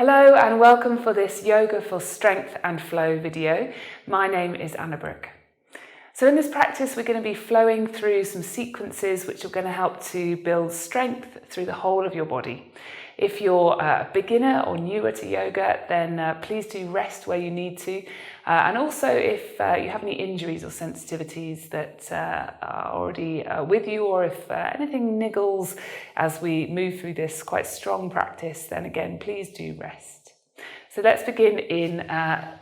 Hello and welcome for this Yoga for Strength and Flow video. My name is Anna Brooke. So in this practice we're going to be flowing through some sequences which are going to help to build strength through the whole of your body. If you're a beginner or newer to yoga, then please do rest where you need to. And also if you have any injuries or sensitivities that are already with you, or if anything niggles as we move through this quite strong practice, then again, please do rest. So let's begin in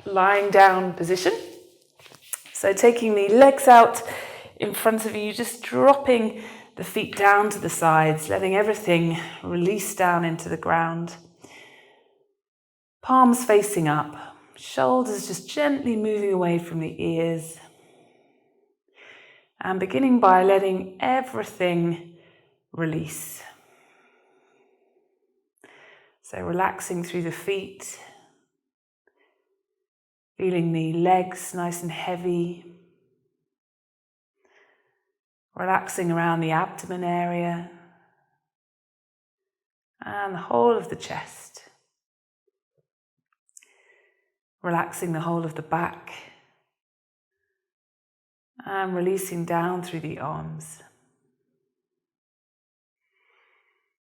lying down position. So taking the legs out in front of you, just dropping the feet down to the sides, letting everything release down into the ground. Palms facing up, shoulders just gently moving away from the ears. And beginning by letting everything release. So relaxing through the feet, feeling the legs nice and heavy. Relaxing around the abdomen area and the whole of the chest. Relaxing the whole of the back and releasing down through the arms.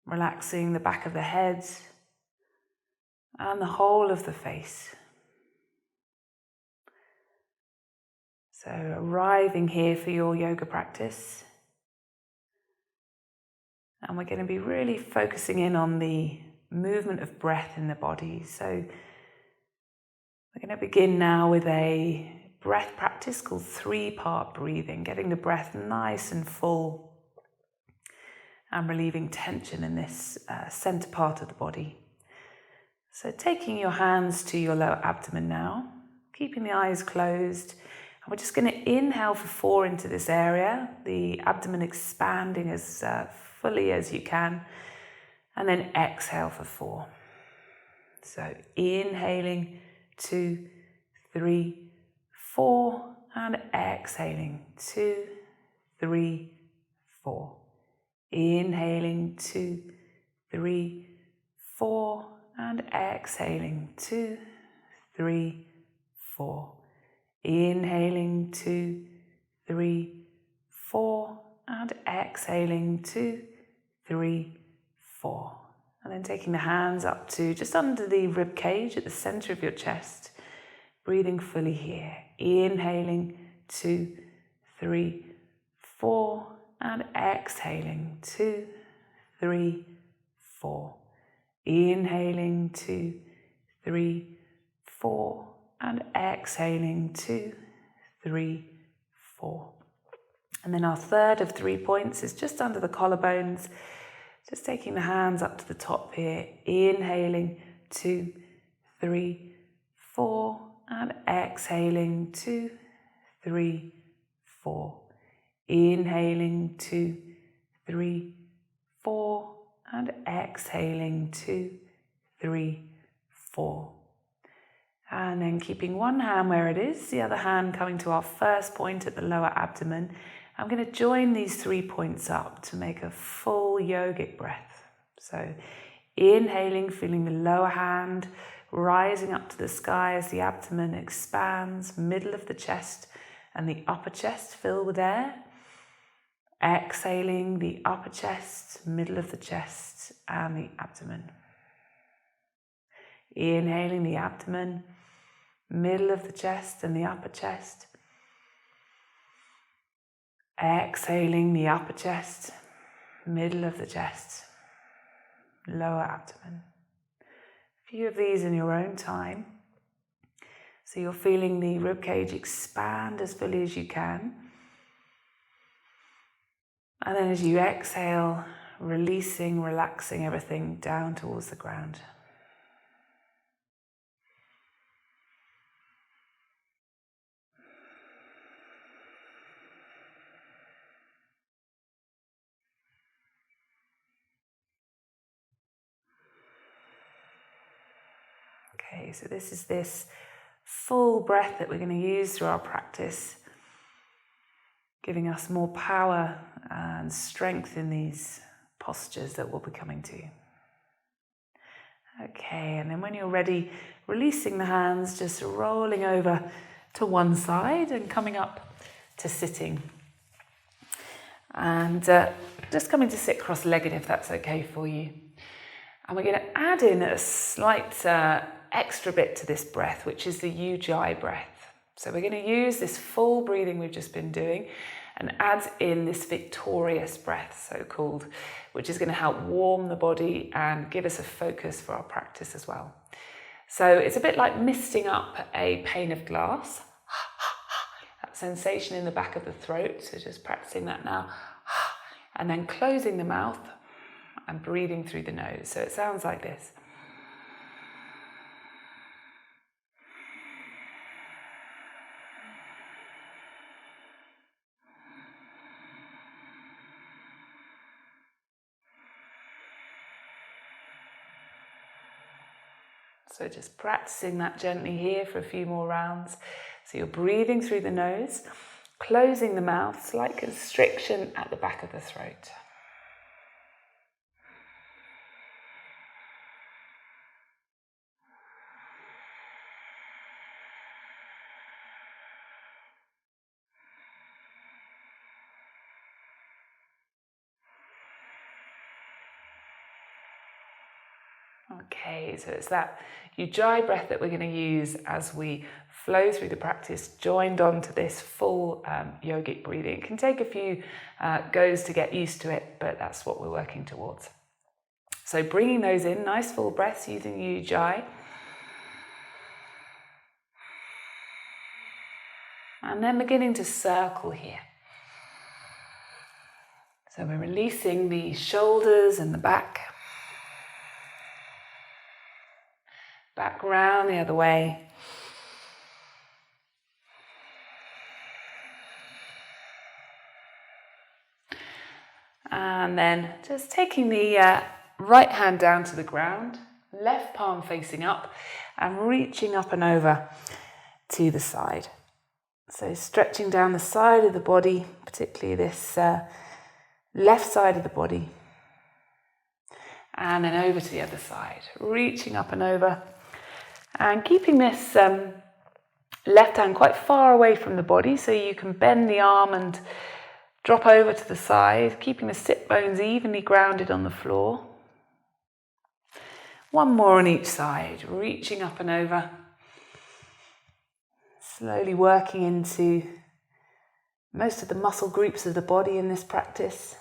Relaxing the back of the head and the whole of the face. So arriving here for your yoga practice. And we're going to be really focusing in on the movement of breath in the body. So we're going to begin now with a breath practice called 3-part breathing, getting the breath nice and full and relieving tension in this center part of the body. So taking your hands to your lower abdomen now, keeping the eyes closed. And we're just going to inhale for 4 into this area, the abdomen expanding as fully as you can, and then exhale for 4. So inhaling 2, 3, 4, and exhaling 2, 3, 4. Inhaling 2, 3, 4, and exhaling 2, 3, 4. Inhaling 2, 3, 4, and exhaling 2, 3, 4. And then taking the hands up to just under the rib cage at the center of your chest. Breathing fully here. Inhaling 2, 3, 4, and exhaling 2, 3, 4. Inhaling 2, 3, 4, and exhaling 2, 3, 4. And then our third of 3 points is just under the collarbones. Just taking the hands up to the top here. Inhaling 2, 3, 4, and exhaling 2, 3, 4. Inhaling 2, 3, 4, and exhaling 2, 3, 4. And then keeping one hand where it is, the other hand coming to our first point at the lower abdomen. I'm going to join these 3 points up to make a full yogic breath. So inhaling, feeling the lower hand rising up to the sky as the abdomen expands, middle of the chest and the upper chest fill with air. Exhaling the upper chest, middle of the chest and the abdomen. Inhaling the abdomen, middle of the chest and the upper chest. Exhaling the upper chest, middle of the chest, lower abdomen. A few of these in your own time. So you're feeling the ribcage expand as fully as you can. And then as you exhale, releasing, relaxing everything down towards the ground. Okay, so this is this full breath that we're going to use through our practice, giving us more power and strength in these postures that we'll be coming to. Okay, and then when you're ready, releasing the hands, just rolling over to one side and coming up to sitting. And just coming to sit cross-legged if that's okay for you. And we're going to add in a slight extra bit to this breath, which is the Ujjayi breath. So we're going to use this full breathing we've just been doing and add in this victorious breath, so-called, which is going to help warm the body and give us a focus for our practice as well. So it's a bit like misting up a pane of glass. That sensation in the back of the throat, so just practicing that now. And then closing the mouth and breathing through the nose. So it sounds like this. So just practicing that gently here for a few more rounds. So you're breathing through the nose, closing the mouth, slight constriction at the back of the throat. Okay, so it's that Ujjayi breath that we're going to use as we flow through the practice, joined on to this full yogic breathing. It can take a few goes to get used to it, but that's what we're working towards. So bringing those in, nice full breaths using Ujjayi. And then beginning to circle here. So we're releasing the shoulders and the back. Back round the other way. And then just taking the right hand down to the ground, left palm facing up and reaching up and over to the side. So stretching down the side of the body, particularly this left side of the body. And then over to the other side, reaching up and over. And keeping this left hand quite far away from the body, so you can bend the arm and drop over to the side, keeping the sit bones evenly grounded on the floor. One more on each side, reaching up and over. Slowly working into most of the muscle groups of the body in this practice.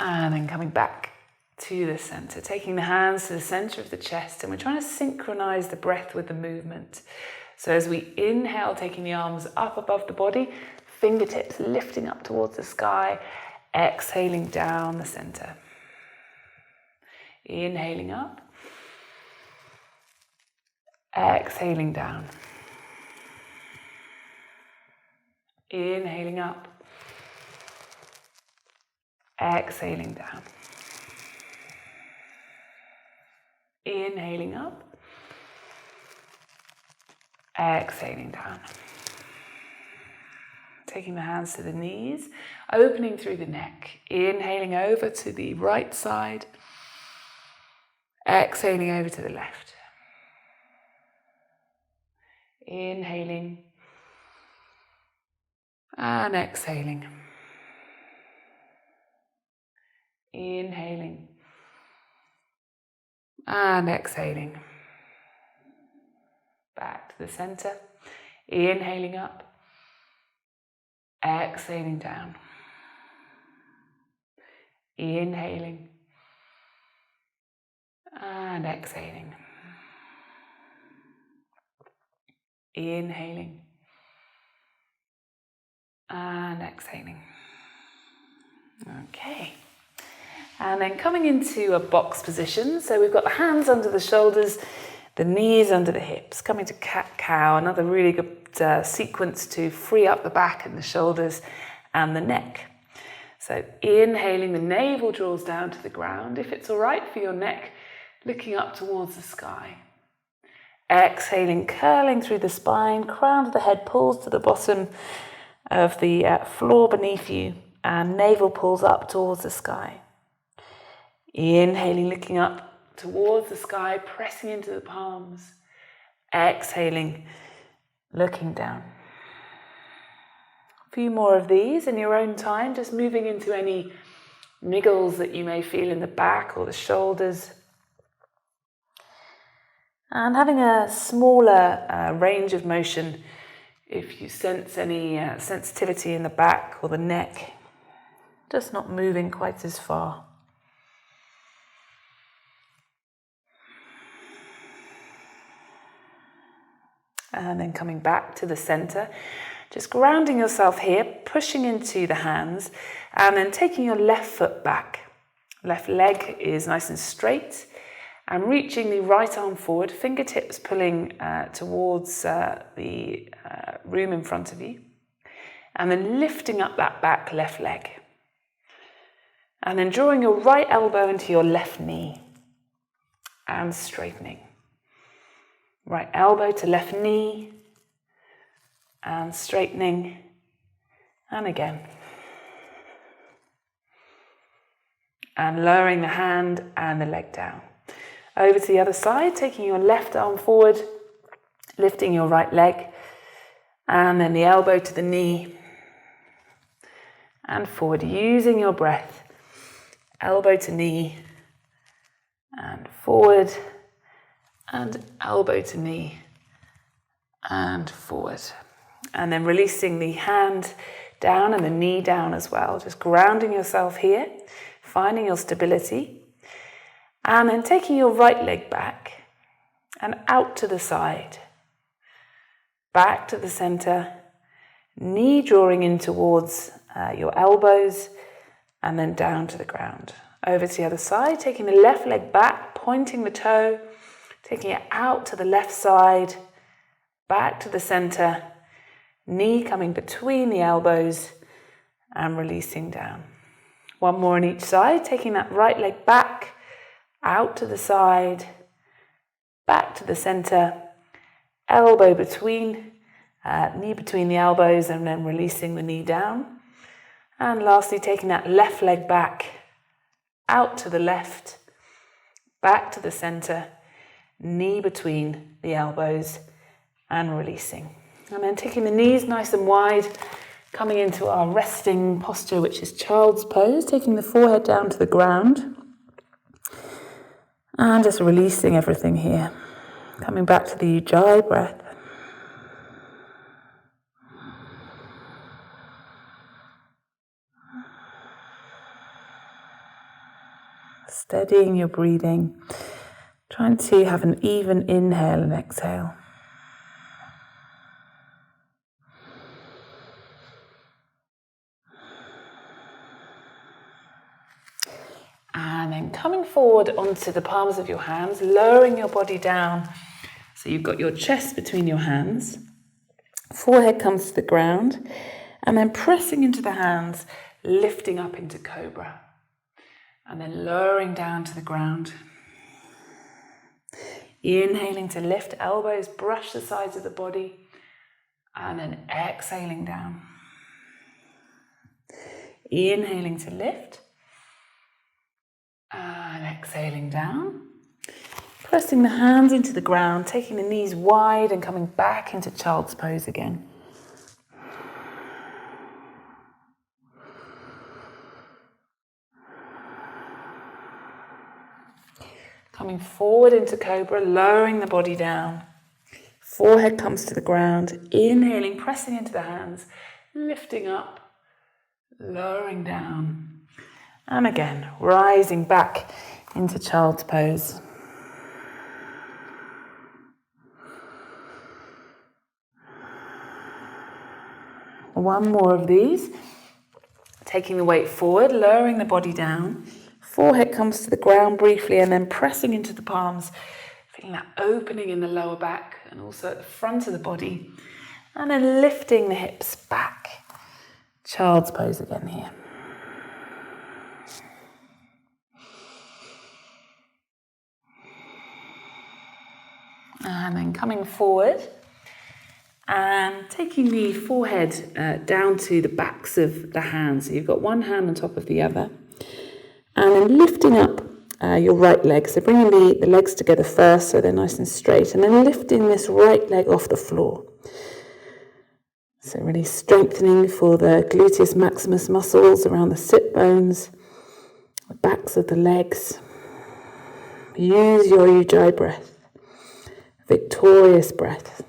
And then coming back to the center, taking the hands to the center of the chest, and we're trying to synchronize the breath with the movement. So as we inhale, taking the arms up above the body, fingertips lifting up towards the sky, exhaling down the center. Inhaling up, exhaling down. Inhaling up, exhaling down. Inhaling up, exhaling down. Taking the hands to the knees, opening through the neck. Inhaling over to the right side, exhaling over to the left. Inhaling and exhaling. Inhaling and exhaling. Back to the center. Inhaling up, exhaling down. Inhaling and exhaling. Inhaling and exhaling. Okay. And then coming into a box position. So we've got the hands under the shoulders, the knees under the hips. Coming to cat-cow, another really good sequence to free up the back and the shoulders and the neck. So inhaling, the navel draws down to the ground. If it's all right for your neck, looking up towards the sky. Exhaling, curling through the spine, crown of the head pulls to the bottom, of the floor beneath you, and navel pulls up towards the sky. Inhaling, looking up towards the sky, pressing into the palms. Exhaling, looking down. A few more of these in your own time, just moving into any niggles that you may feel in the back or the shoulders. And having a smaller range of motion if you sense any sensitivity in the back or the neck, just not moving quite as far. And then coming back to the center, just grounding yourself here, pushing into the hands, and then taking your left foot back. Left leg is nice and straight, and reaching the right arm forward, fingertips pulling towards the room in front of you, and then lifting up that back left leg. And then drawing your right elbow into your left knee, and straightening. Right elbow to left knee, and straightening, and again. And lowering the hand and the leg down. Over to the other side, taking your left arm forward, lifting your right leg, and then the elbow to the knee, and forward, using your breath. Elbow to knee, and forward, and elbow to knee, and forward. And then releasing the hand down and the knee down as well. Just grounding yourself here, finding your stability. And then taking your right leg back and out to the side. Back to the center. Knee drawing in towards your elbows and then down to the ground. Over to the other side, taking the left leg back, pointing the toe, taking it out to the left side, back to the center, knee coming between the elbows and releasing down. One more on each side, taking that right leg back, out to the side, back to the center, elbow between, knee between the elbows, and then releasing the knee down. And lastly, taking that left leg back, out to the left, back to the center, knee between the elbows, and releasing. And then taking the knees nice and wide, coming into our resting posture, which is child's pose, taking the forehead down to the ground, and just releasing everything here. Coming back to the Ujjayi breath. Steadying your breathing, trying to have an even inhale and exhale. And then coming forward onto the palms of your hands, lowering your body down. So you've got your chest between your hands, forehead comes to the ground, and then pressing into the hands, lifting up into cobra. And then lowering down to the ground. Inhaling to lift, elbows brush the sides of the body, and then exhaling down. Inhaling to lift, and exhaling down. Pressing the hands into the ground, taking the knees wide and coming back into child's pose again. Coming forward into cobra, lowering the body down. Forehead comes to the ground. Inhaling, pressing into the hands, lifting up, lowering down. And again, rising back into child's pose. One more of these. Taking the weight forward, lowering the body down. Forehead comes to the ground briefly and then pressing into the palms, feeling that opening in the lower back and also at the front of the body. And then lifting the hips back. Child's pose again here. And then coming forward And taking the forehead down to the backs of the hands. So you've got one hand on top of the other. And then lifting up your right leg. So bringing the legs together first so they're nice and straight. And then lifting this right leg off the floor. So really strengthening for the gluteus maximus muscles around the sit bones, the backs of the legs. Use your Ujjayi breath, victorious breath.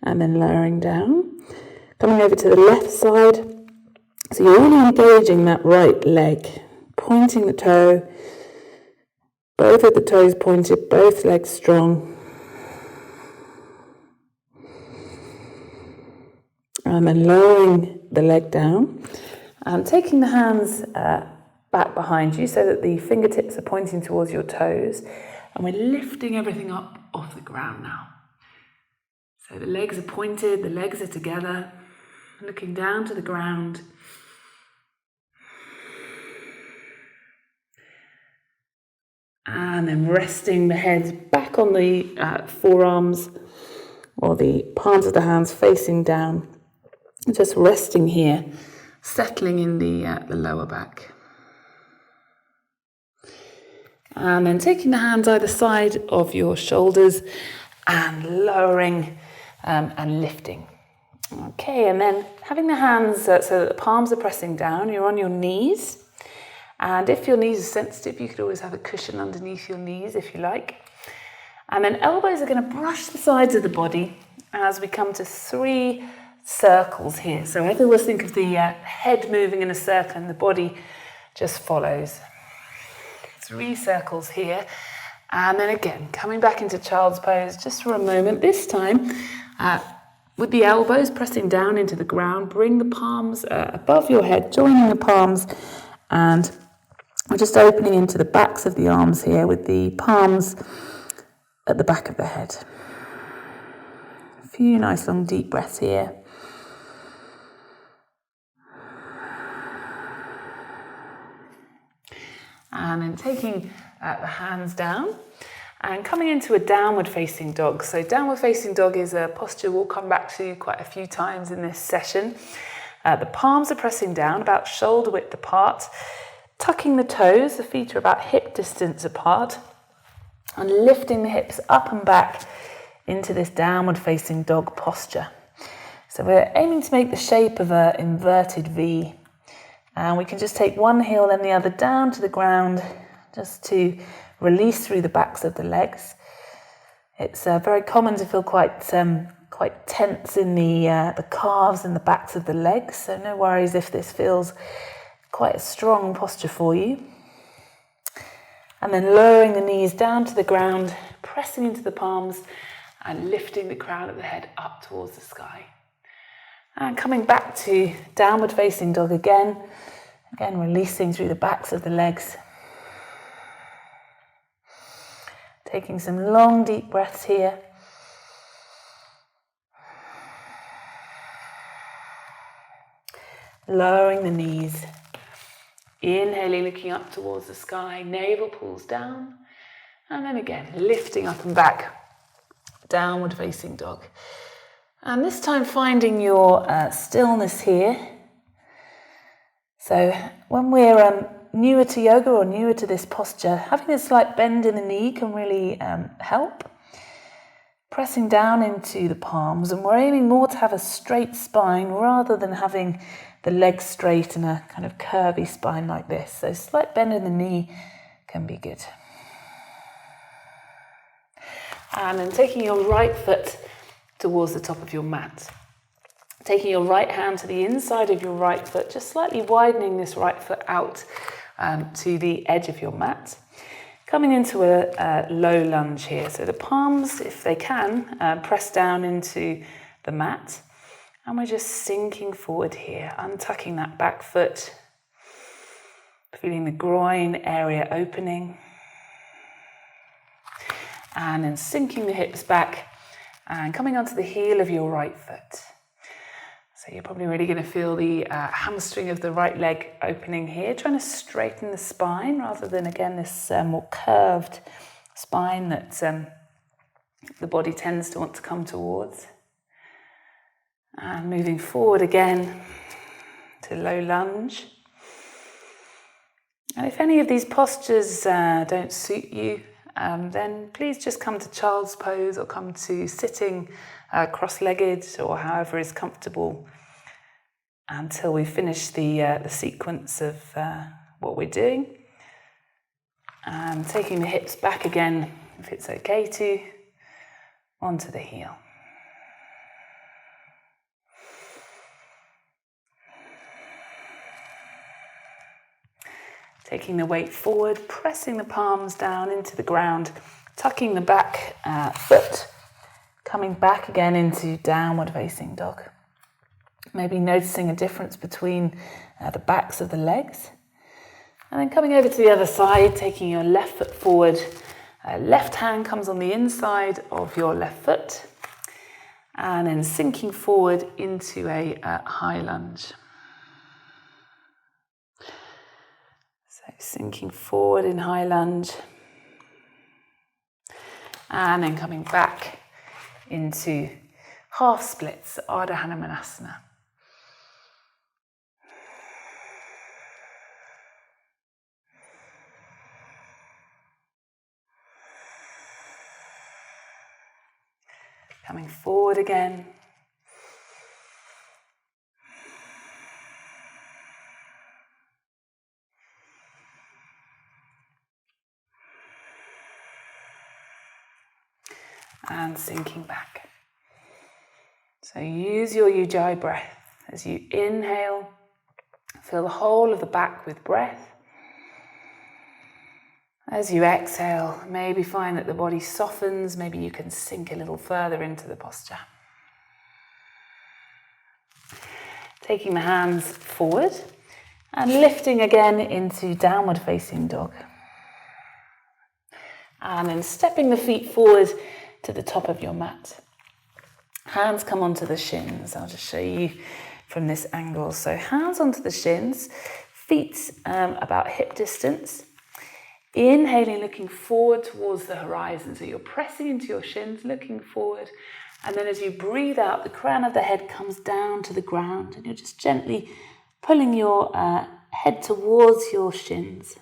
And then lowering down, coming over to the left side. So you're really engaging that right leg, pointing the toe, both of the toes pointed, both legs strong. And then lowering the leg down and taking the hands back behind you so that the fingertips are pointing towards your toes. And we're lifting everything up off the ground now. So the legs are pointed, the legs are together, looking down to the ground. And then resting the head back on the forearms or the palms of the hands facing down. Just resting here, settling in the lower back. And then taking the hands either side of your shoulders and lowering and lifting. Okay, and then having the hands so that the palms are pressing down, you're on your knees. And if your knees are sensitive, you could always have a cushion underneath your knees if you like. And then elbows are going to brush the sides of the body as we come to 3 circles here. So I always think of the head moving in a circle and the body just follows. 3 circles here. And then again, coming back into child's pose just for a moment. This time, with the elbows pressing down into the ground, bring the palms above your head, joining the palms, and we're just opening into the backs of the arms here with the palms at the back of the head. A few nice long deep breaths here. And then taking the hands down and coming into a downward facing dog. So downward facing dog is a posture we'll come back to quite a few times in this session. The palms are pressing down about shoulder width apart, tucking the toes, the feet are about hip distance apart, and lifting the hips up and back into this downward facing dog posture. So we're aiming to make the shape of an inverted V. And we can just take one heel and the other down to the ground just to release through the backs of the legs. It's very common to feel quite tense in the calves and the backs of the legs. So no worries if this feels quite a strong posture for you. And then lowering the knees down to the ground, pressing into the palms and lifting the crown of the head up towards the sky. And coming back to downward facing dog again releasing through the backs of the legs. Taking some long deep breaths here. Lowering the knees. Inhaling, looking up towards the sky, navel pulls down. And then again, lifting up and back, downward facing dog. And this time finding your stillness here. So when we're newer to yoga or newer to this posture, having a slight bend in the knee can really help. Pressing down into the palms, and we're aiming more to have a straight spine rather than having the legs straight and a kind of curvy spine like this. So slight bend in the knee can be good. And then taking your right foot towards the top of your mat. Taking your right hand to the inside of your right foot, just slightly widening this right foot out to the edge of your mat. Coming into a low lunge here. So the palms, if they can, press down into the mat. And we're just sinking forward here, untucking that back foot. Feeling the groin area opening. And then sinking the hips back and coming onto the heel of your right foot. So you're probably really going to feel the hamstring of the right leg opening here, trying to straighten the spine rather than, again, this more curved spine that the body tends to want to come towards. And moving forward again to low lunge. And if any of these postures don't suit you, then please just come to child's pose or come to sitting cross-legged or however is comfortable until we finish the sequence of what we're doing. And taking the hips back again, if it's okay to, onto the heel. Taking the weight forward, pressing the palms down into the ground, tucking the back foot, coming back again into downward facing dog. Maybe noticing a difference between the backs of the legs. And then coming over to the other side, taking your left foot forward. Left hand comes on the inside of your left foot. And then sinking forward into a high lunge. So sinking forward in high lunge. And then coming back into half splits, Ardha Hanumanasana. Coming forward again. And sinking back. So use your Ujjayi breath. As you inhale, fill the whole of the back with breath. As you exhale, maybe find that the body softens, maybe you can sink a little further into the posture. Taking the hands forward and lifting again into downward facing dog. And then stepping the feet forward to the top of your mat. Hands come onto the shins. I'll just show you from this angle. So hands onto the shins, feet about hip distance. Inhaling, looking forward towards the horizon. So you're pressing into your shins, looking forward. And then as you breathe out, the crown of the head comes down to the ground. And you're just gently pulling your head towards your shins.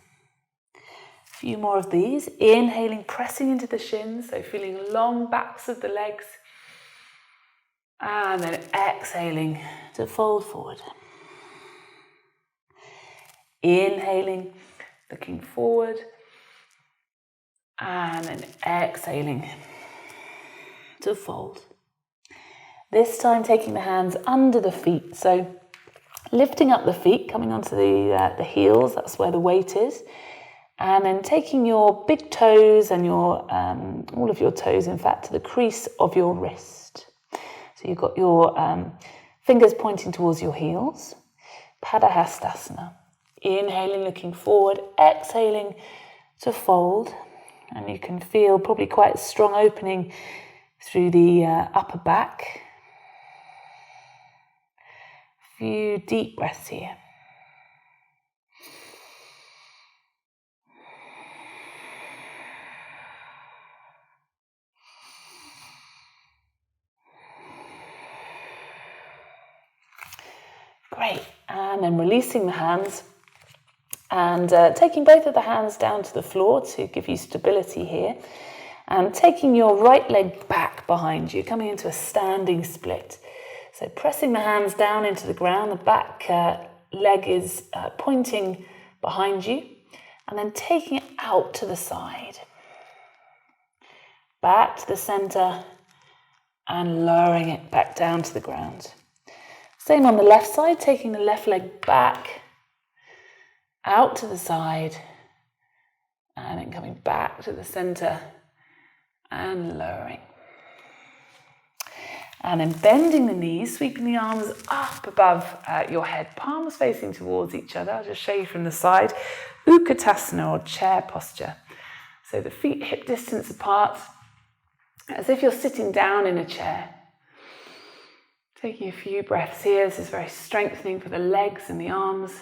A few more of these. Inhaling, pressing into the shins. So feeling long backs of the legs. And then exhaling to fold forward. Inhaling, looking forward. And then exhaling to fold. This time taking the hands under the feet. So lifting up the feet, coming onto the heels, that's where the weight is. And then taking your big toes and your all of your toes, in fact, to the crease of your wrist. So you've got your fingers pointing towards your heels. Padahastasana. Inhaling, looking forward. Exhaling to fold. And you can feel probably quite a strong opening through the upper back. A few deep breaths here. Great. And then releasing the hands. And taking both of the hands down to the floor to give you stability here. And taking your right leg back behind you, coming into a standing split. So pressing the hands down into the ground, the back leg is pointing behind you. And then taking it out to the side. Back to the center and lowering it back down to the ground. Same on the left side, taking the left leg back. Out to the side, and then coming back to the center and lowering. And then bending the knees, sweeping the arms up above your head, palms facing towards each other. I'll just show you from the side. Utkatasana, or chair posture. So the feet hip distance apart, as if you're sitting down in a chair. Taking a few breaths here. This is very strengthening for the legs and the arms.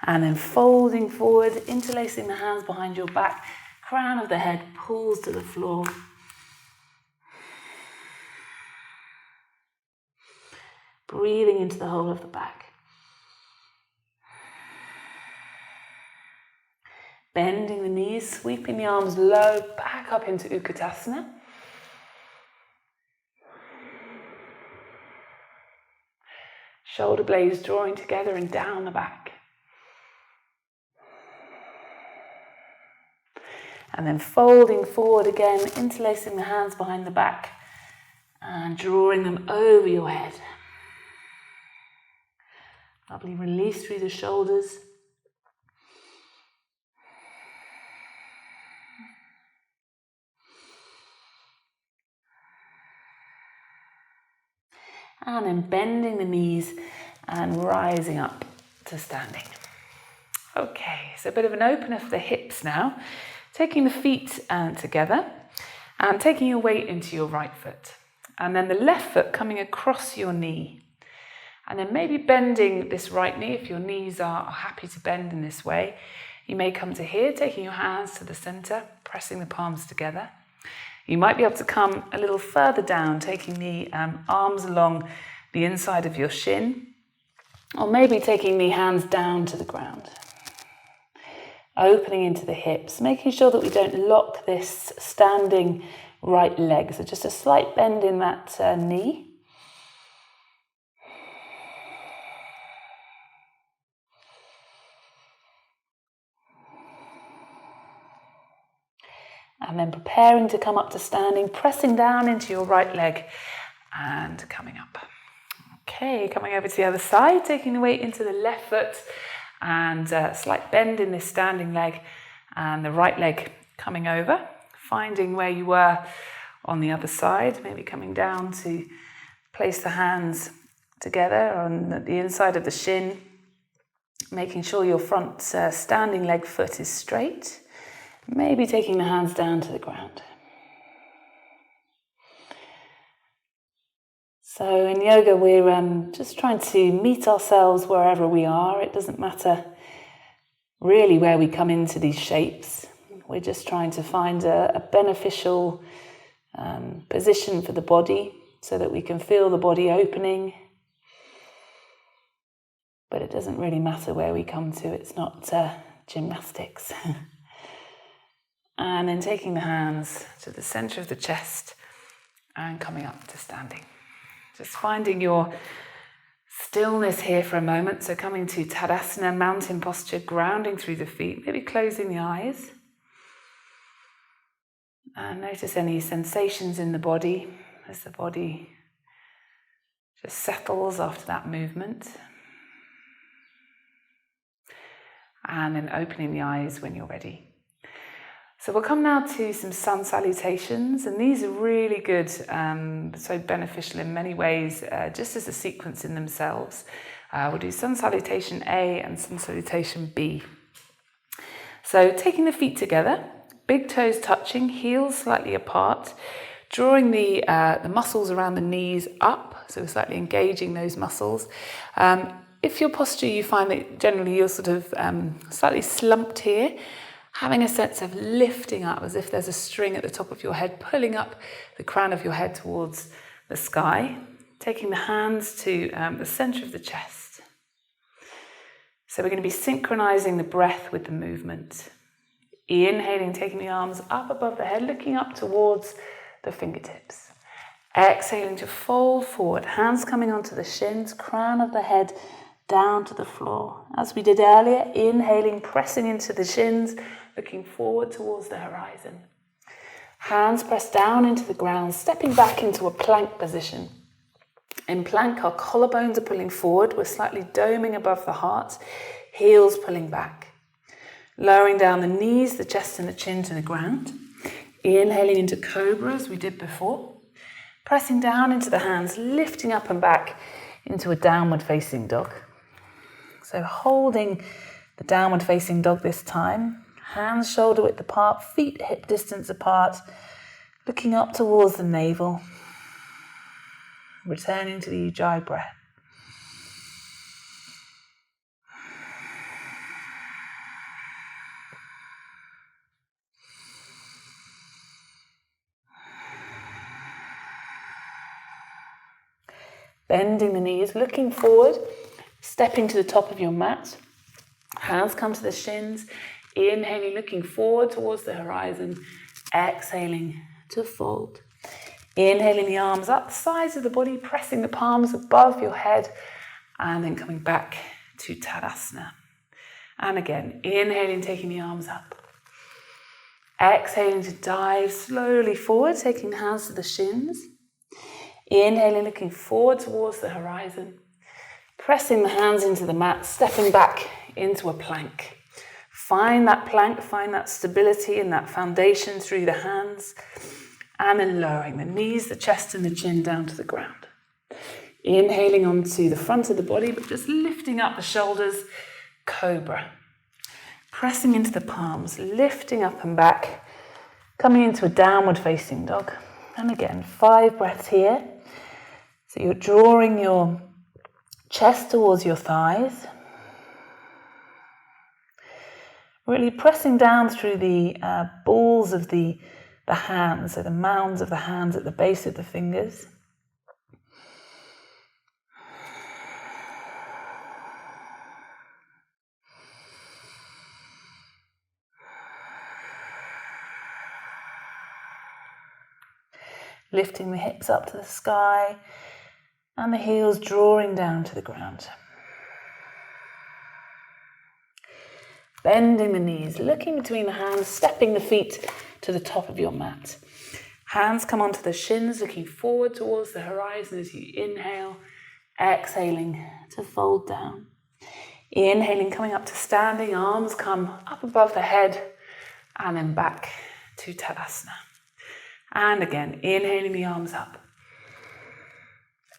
And then folding forward, interlacing the hands behind your back, crown of the head pulls to the floor. Breathing into the whole of the back. Bending the knees, sweeping the arms low, back up into Utkatasana. Shoulder blades drawing together and down the back. And then folding forward again, interlacing the hands behind the back and drawing them over your head. Lovely release through the shoulders. And then bending the knees and rising up to standing. Okay, so a bit of an opener for the hips now. Taking the feet together and taking your weight into your right foot. And then the left foot coming across your knee. And then maybe bending this right knee, if your knees are happy to bend in this way. You may come to here, taking your hands to the center, pressing the palms together. You might be able to come a little further down, taking the arms along the inside of your shin, or maybe taking the hands down to the ground. Opening into the hips, making sure that we don't lock this standing right leg. So just a slight bend in that knee. And then preparing to come up to standing, pressing down into your right leg and coming up. Okay, coming over to the other side, taking the weight into the left foot and a slight bend in this standing leg and the right leg coming over, finding where you were on the other side, maybe coming down to place the hands together on the inside of the shin, making sure your front standing leg foot is straight. Maybe taking the hands down to the ground. So in yoga, we're just trying to meet ourselves wherever we are. It doesn't matter really where we come into these shapes. We're just trying to find a beneficial position for the body so that we can feel the body opening. But it doesn't really matter where we come to. It's not gymnastics. And then taking the hands to the center of the chest and coming up to standing. Just finding your stillness here for a moment. So coming to Tadasana, mountain posture, grounding through the feet, maybe closing the eyes. And notice any sensations in the body as the body just settles after that movement. And then opening the eyes when you're ready. So we'll come now to some sun salutations, and these are really good, so beneficial in many ways, just as a sequence in themselves. We'll do sun salutation A and sun salutation B. So taking the feet together, big toes touching, heels slightly apart, drawing the muscles around the knees up, so we're slightly engaging those muscles. If your posture, you find that generally you're sort of slightly slumped here, having a sense of lifting up as if there's a string at the top of your head, pulling up the crown of your head towards the sky, taking the hands to the center of the chest. So we're going to be synchronizing the breath with the movement. Inhaling, taking the arms up above the head, looking up towards the fingertips. Exhaling to fold forward, hands coming onto the shins, crown of the head down to the floor. As we did earlier, inhaling, pressing into the shins, looking forward towards the horizon. Hands pressed down into the ground, stepping back into a plank position. In plank, our collarbones are pulling forward. We're slightly doming above the heart, heels pulling back. Lowering down the knees, the chest and the chin to the ground. Inhaling into cobra as we did before. Pressing down into the hands, lifting up and back into a downward facing dog. So holding the downward facing dog this time. Hands shoulder width apart, feet hip distance apart, looking up towards the navel. Returning to the Ujjayi breath. Bending the knees, looking forward, stepping to the top of your mat. Hands come to the shins. Inhaling, looking forward towards the horizon. Exhaling to fold. Inhaling the arms up the sides of the body, pressing the palms above your head, and then coming back to Tadasana. And again, inhaling, taking the arms up. Exhaling to dive slowly forward, taking the hands to the shins. Inhaling, looking forward towards the horizon. Pressing the hands into the mat, stepping back into a plank. Find that plank, find that stability and that foundation through the hands. And then lowering the knees, the chest and the chin down to the ground. Inhaling onto the front of the body, but just lifting up the shoulders, cobra. Pressing into the palms, lifting up and back, coming into a downward facing dog. And again, 5 breaths here. So you're drawing your chest towards your thighs. Really pressing down through the balls of the hands, so the mounds of the hands at the base of the fingers. Lifting the hips up to the sky and the heels drawing down to the ground. Bending the knees, looking between the hands, stepping the feet to the top of your mat. Hands come onto the shins, looking forward towards the horizon as you inhale. Exhaling to fold down. Inhaling, coming up to standing, arms come up above the head and then back to Tadasana. And again, inhaling the arms up.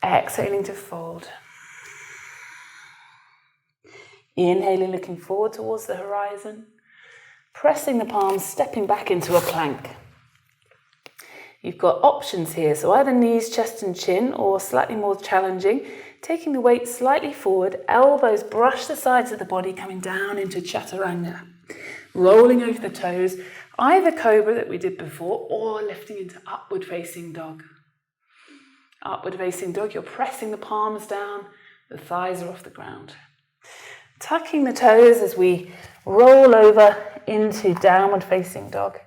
Exhaling to fold. Inhaling, looking forward towards the horizon. Pressing the palms, stepping back into a plank. You've got options here, so either knees, chest and chin, or slightly more challenging, taking the weight slightly forward, elbows brush the sides of the body, coming down into chaturanga. Rolling over the toes, either cobra that we did before, or lifting into upward facing dog. Upward facing dog, you're pressing the palms down, the thighs are off the ground. Tucking the toes as we roll over into downward facing dog.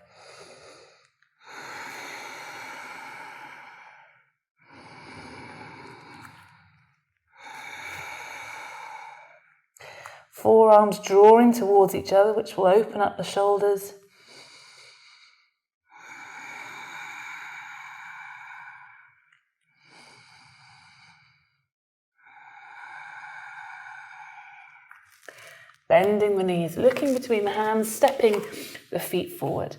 Forearms drawing towards each other, which will open up the shoulders. Bending the knees, looking between the hands, stepping the feet forward.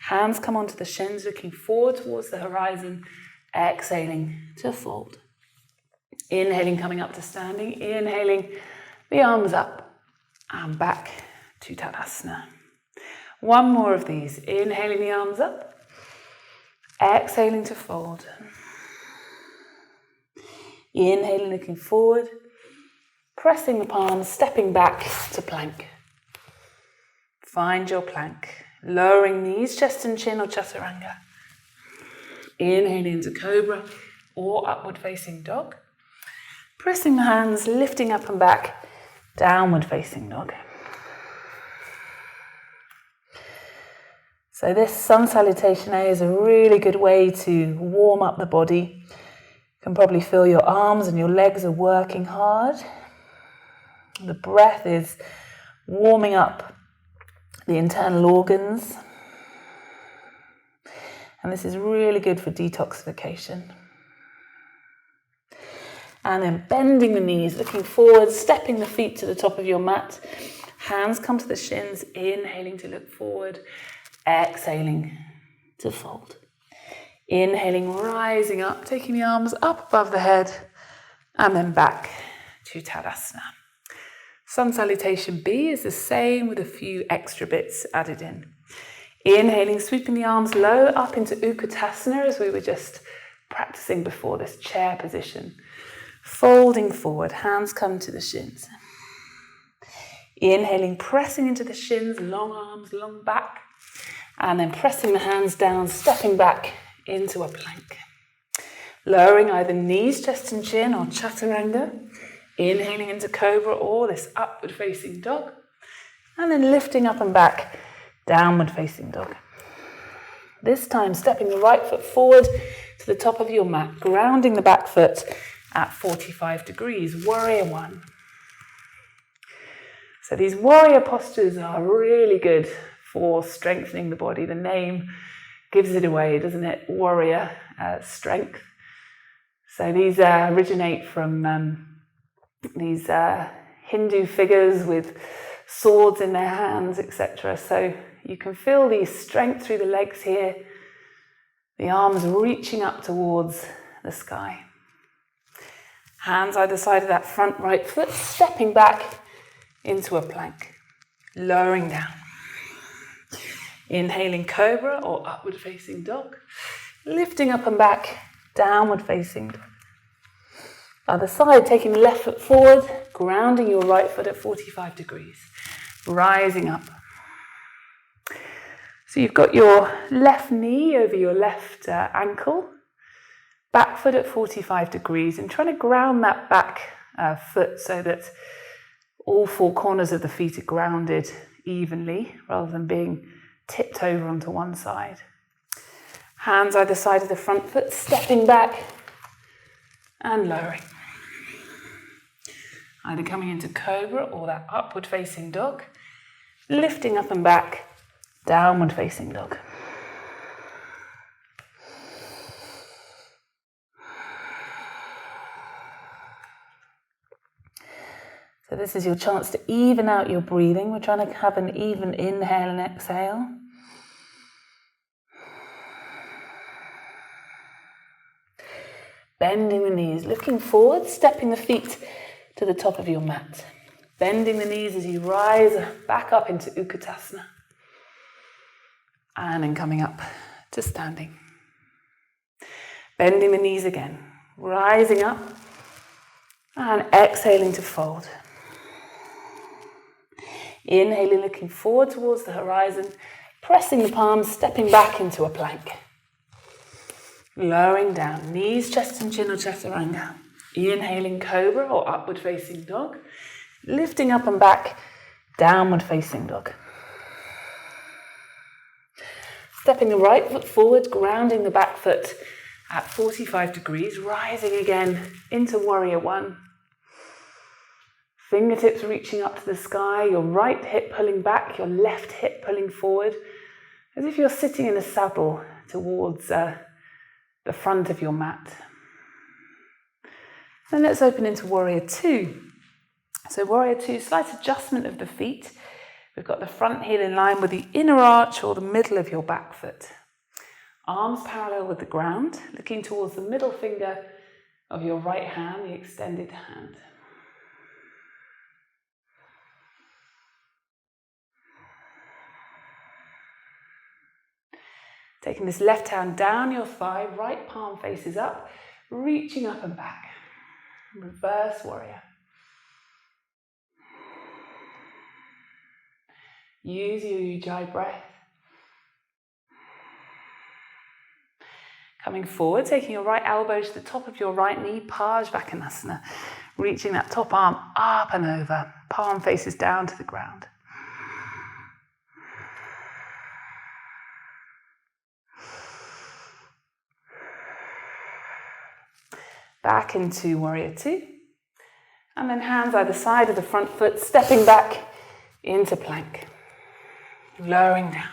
Hands come onto the shins, looking forward towards the horizon. Exhaling to fold. Inhaling, coming up to standing. Inhaling, the arms up and back to Tadasana. One more of these. Inhaling the arms up. Exhaling to fold. Inhaling, looking forward. Pressing the palms, stepping back to plank. Find your plank. Lowering knees, chest and chin or chaturanga. Inhaling into cobra or upward facing dog. Pressing the hands, lifting up and back, downward facing dog. So this sun salutation is a really good way to warm up the body. You can probably feel your arms and your legs are working hard. The breath is warming up the internal organs. And this is really good for detoxification. And then bending the knees, looking forward, stepping the feet to the top of your mat. Hands come to the shins, inhaling to look forward, exhaling to fold. Inhaling, rising up, taking the arms up above the head, and then back to Tadasana. Sun Salutation B is the same with a few extra bits added in. Inhaling, sweeping the arms low up into Utkatasana as we were just practicing before, this chair position. Folding forward, hands come to the shins. Inhaling, pressing into the shins, long arms, long back. And then pressing the hands down, stepping back into a plank. Lowering either knees, chest and chin or chaturanga. Inhaling into cobra or this upward facing dog. And then lifting up and back, downward facing dog. This time stepping the right foot forward to the top of your mat, grounding the back foot at 45 degrees, warrior one. So these warrior postures are really good for strengthening the body. The name gives it away, doesn't it? Warrior, strength. So these originate from these Hindu figures with swords in their hands, etc. So you can feel the strength through the legs here, the arms reaching up towards the sky. Hands either side of that front right foot, stepping back into a plank, lowering down. Inhaling cobra or upward facing dog, lifting up and back, downward facing dog. Other side, taking the left foot forward, grounding your right foot at 45 degrees, rising up. So you've got your left knee over your left ankle, back foot at 45 degrees, and trying to ground that back foot so that all four corners of the feet are grounded evenly rather than being tipped over onto one side. Hands either side of the front foot, stepping back and lowering. Either coming into cobra or that upward facing dog, lifting up and back, downward facing dog. So this is your chance to even out your breathing. We're trying to have an even inhale and exhale. Bending the knees, looking forward, stepping the feet to the top of your mat. Bending the knees as you rise back up into Utkatasana. And then coming up to standing. Bending the knees again, rising up and exhaling to fold. Inhaling, looking forward towards the horizon, pressing the palms, stepping back into a plank. Lowering down, knees, chest and chin or chaturanga. Inhaling cobra or upward facing dog. Lifting up and back, downward facing dog. Stepping the right foot forward, grounding the back foot at 45 degrees, rising again into warrior one. Fingertips reaching up to the sky, your right hip pulling back, your left hip pulling forward, as if you're sitting in a saddle towards the front of your mat. Then let's open into warrior two. So warrior two, slight adjustment of the feet. We've got the front heel in line with the inner arch or the middle of your back foot. Arms parallel with the ground, looking towards the middle finger of your right hand, the extended hand. Taking this left hand down your thigh, right palm faces up, reaching up and back. Reverse warrior. Use your Ujjayi breath. Coming forward, taking your right elbow to the top of your right knee, Parsvakonasana. Reaching that top arm up and over, palm faces down to the ground. Back into warrior two. And then hands either side of the front foot, stepping back into plank. Lowering down.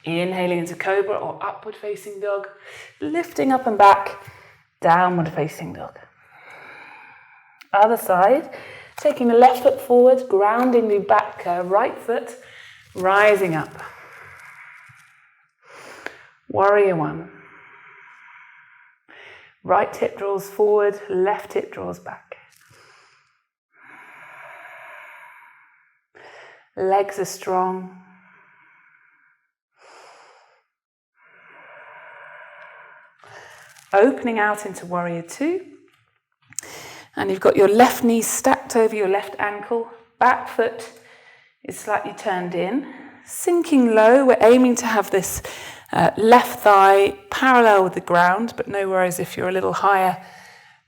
Inhaling into cobra or upward facing dog. Lifting up and back, downward facing dog. Other side, taking the left foot forward, grounding the back right foot, rising up. Warrior one. Right hip draws forward, left hip draws back. Legs are strong. Opening out into warrior two. And you've got your left knee stacked over your left ankle. Back foot is slightly turned in. Sinking low, we're aiming to have this Left thigh parallel with the ground, but no worries if you're a little higher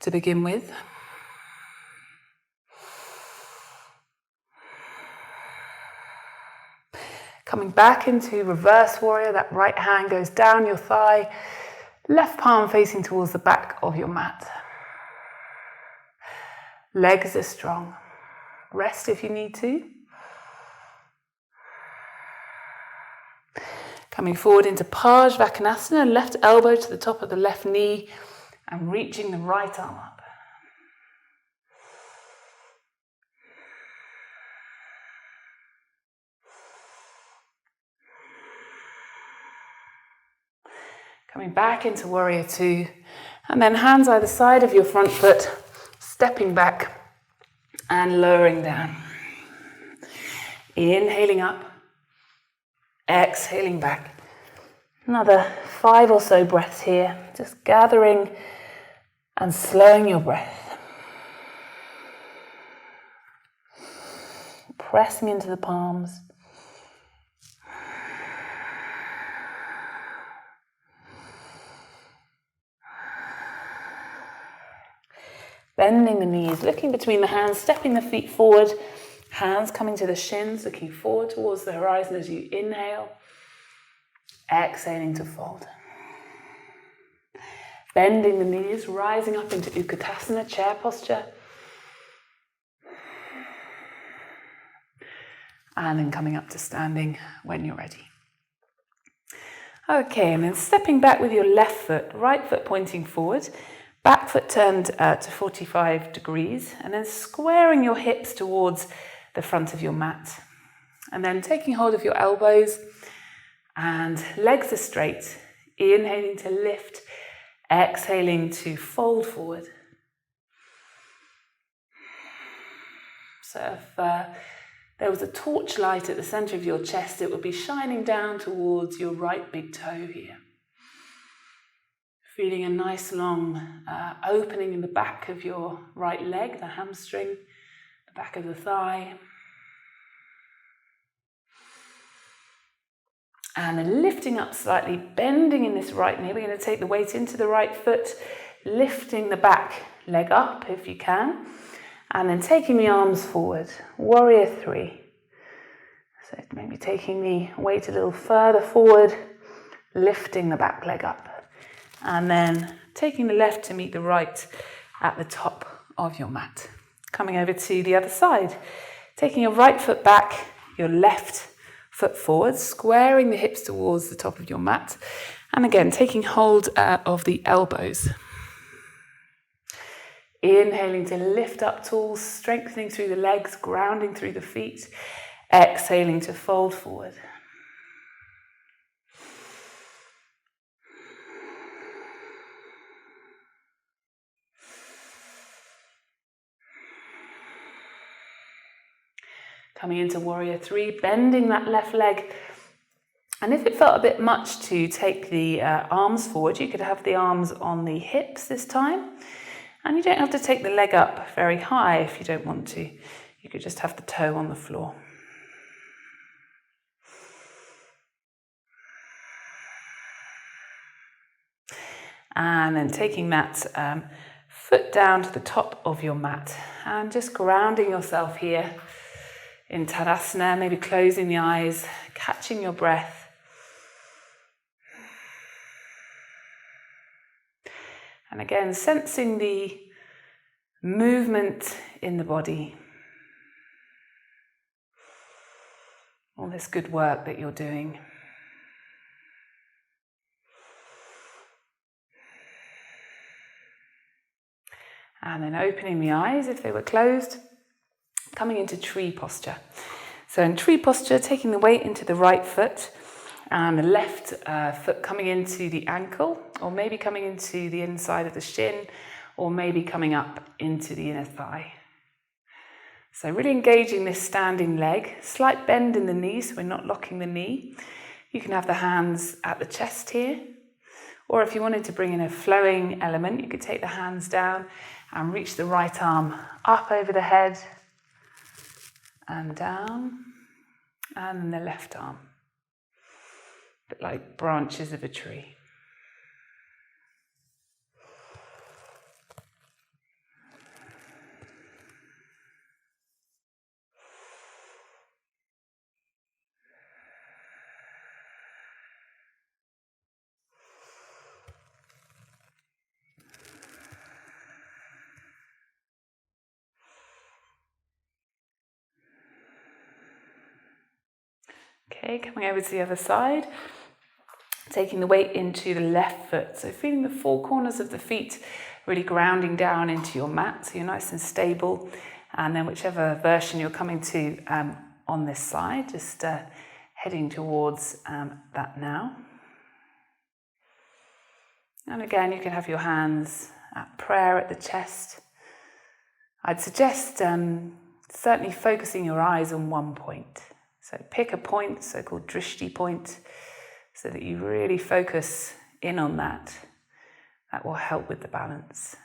to begin with. Coming back into reverse warrior, that right hand goes down your thigh, left palm facing towards the back of your mat. Legs are strong. Rest if you need to. Coming forward into Parsvakonasana, left elbow to the top of the left knee and reaching the right arm up. Coming back into warrior two, and then hands either side of your front foot, stepping back and lowering down. Inhaling up, exhaling back. Another 5 or so breaths here, just gathering and slowing your breath. Pressing into the palms. Bending the knees, looking between the hands, stepping the feet forward, hands coming to the shins, looking forward towards the horizon as you inhale, exhaling to fold. Bending the knees, rising up into Utkatasana, chair posture. And then coming up to standing when you're ready. Okay, and then stepping back with your left foot, right foot pointing forward, back foot turned to 45 degrees, and then squaring your hips towards the front of your mat. And then taking hold of your elbows and legs are straight. Inhaling to lift, exhaling to fold forward. So if there was a torchlight at the center of your chest, it would be shining down towards your right big toe here. Feeling a nice long opening in the back of your right leg, the hamstring, the back of the thigh. And then lifting up slightly, bending in this right knee. We're going to take the weight into the right foot, lifting the back leg up if you can. And then taking the arms forward, warrior three. So maybe taking the weight a little further forward, lifting the back leg up. And then taking the left to meet the right at the top of your mat. Coming over to the other side. Taking your right foot back, your left foot forward, squaring the hips towards the top of your mat. And again, taking hold of the elbows. Inhaling to lift up tall, strengthening through the legs, grounding through the feet. Exhaling to fold forward. Coming into warrior three, bending that left leg. And if it felt a bit much to take the arms forward, you could have the arms on the hips this time. And you don't have to take the leg up very high if you don't want to. You could just have the toe on the floor. And then taking that foot down to the top of your mat and just grounding yourself here in Tadasana, maybe closing the eyes, catching your breath. And again, sensing the movement in the body. All this good work that you're doing. And then opening the eyes if they were closed. Coming into tree posture. So in tree posture, taking the weight into the right foot and the left foot coming into the ankle, or maybe coming into the inside of the shin, or maybe coming up into the inner thigh. So really engaging this standing leg, slight bend in the knee, so we're not locking the knee. You can have the hands at the chest here, or if you wanted to bring in a flowing element, you could take the hands down and reach the right arm up over the head, and down, and the left arm. bit like branches of a tree. Okay, coming over to the other side, taking the weight into the left foot. So feeling the four corners of the feet really grounding down into your mat, so you're nice and stable. And then whichever version you're coming to on this side, just heading towards that now. And again, you can have your hands at prayer at the chest. I'd suggest certainly focusing your eyes on one point. So pick a point, so-called drishti point, so that you really focus in on that. That will help with the balance.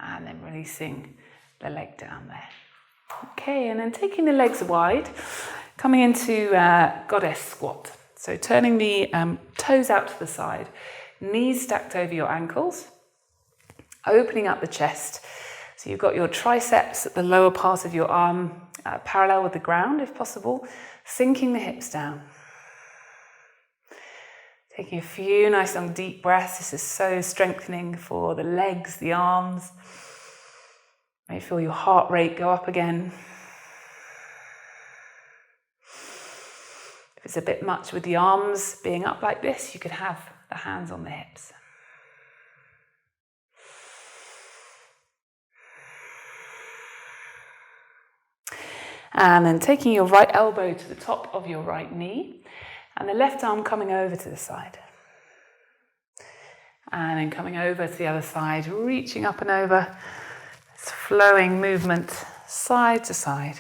And then releasing the leg down there. Okay, and then taking the legs wide, coming into goddess squat. So turning the toes out to the side, knees stacked over your ankles, opening up the chest. So you've got your triceps at the lower part of your arm, parallel with the ground if possible, sinking the hips down. Taking a few nice long deep breaths. This is so strengthening for the legs, the arms. You may feel your heart rate go up again. If it's a bit much with the arms being up like this, you could have the hands on the hips. And then taking your right elbow to the top of your right knee and the left arm coming over to the side. And then coming over to the other side, reaching up and over. It's flowing movement side to side.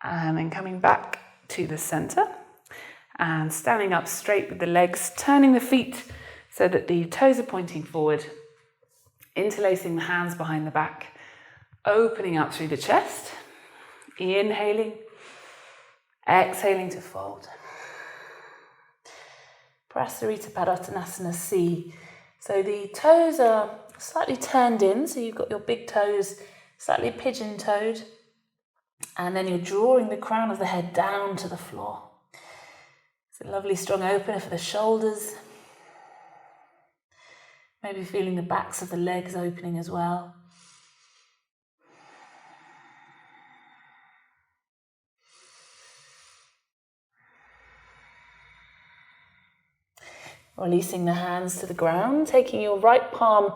And then coming back to the center and standing up straight with the legs, turning the feet so that the toes are pointing forward, interlacing the hands behind the back, opening up through the chest, inhaling, exhaling to fold. Prasarita Padottanasana C. So the toes are slightly turned in, so you've got your big toes slightly pigeon-toed, and then you're drawing the crown of the head down to the floor. It's a lovely strong opener for the shoulders. Maybe feeling the backs of the legs opening as well. Releasing the hands to the ground, taking your right palm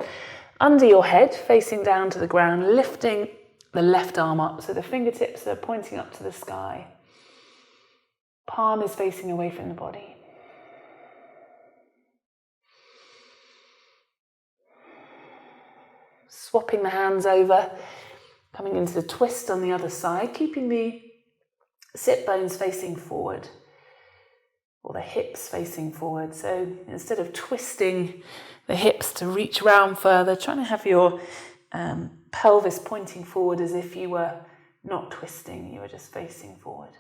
under your head, facing down to the ground, lifting the left arm up so the fingertips are pointing up to the sky. Palm is facing away from the body. Swapping the hands over, coming into the twist on the other side, keeping the sit bones facing forward or the hips facing forward. So instead of twisting the hips to reach round further, trying to have your pelvis pointing forward as if you were not twisting, you were just facing forward.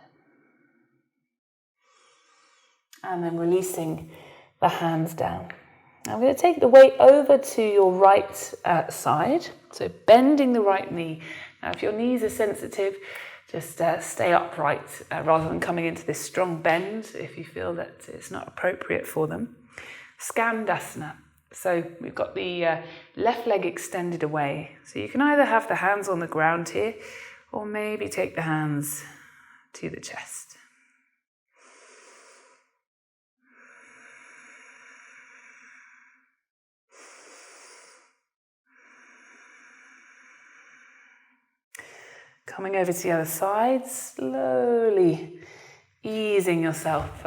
And then releasing the hands down. I'm going to take the weight over to your right side, so bending the right knee. Now if your knees are sensitive, just stay upright rather than coming into this strong bend if you feel that it's not appropriate for them. Skandasana. So we've got the left leg extended away. So you can either have the hands on the ground here, or maybe take the hands to the chest. Coming over to the other side, slowly easing yourself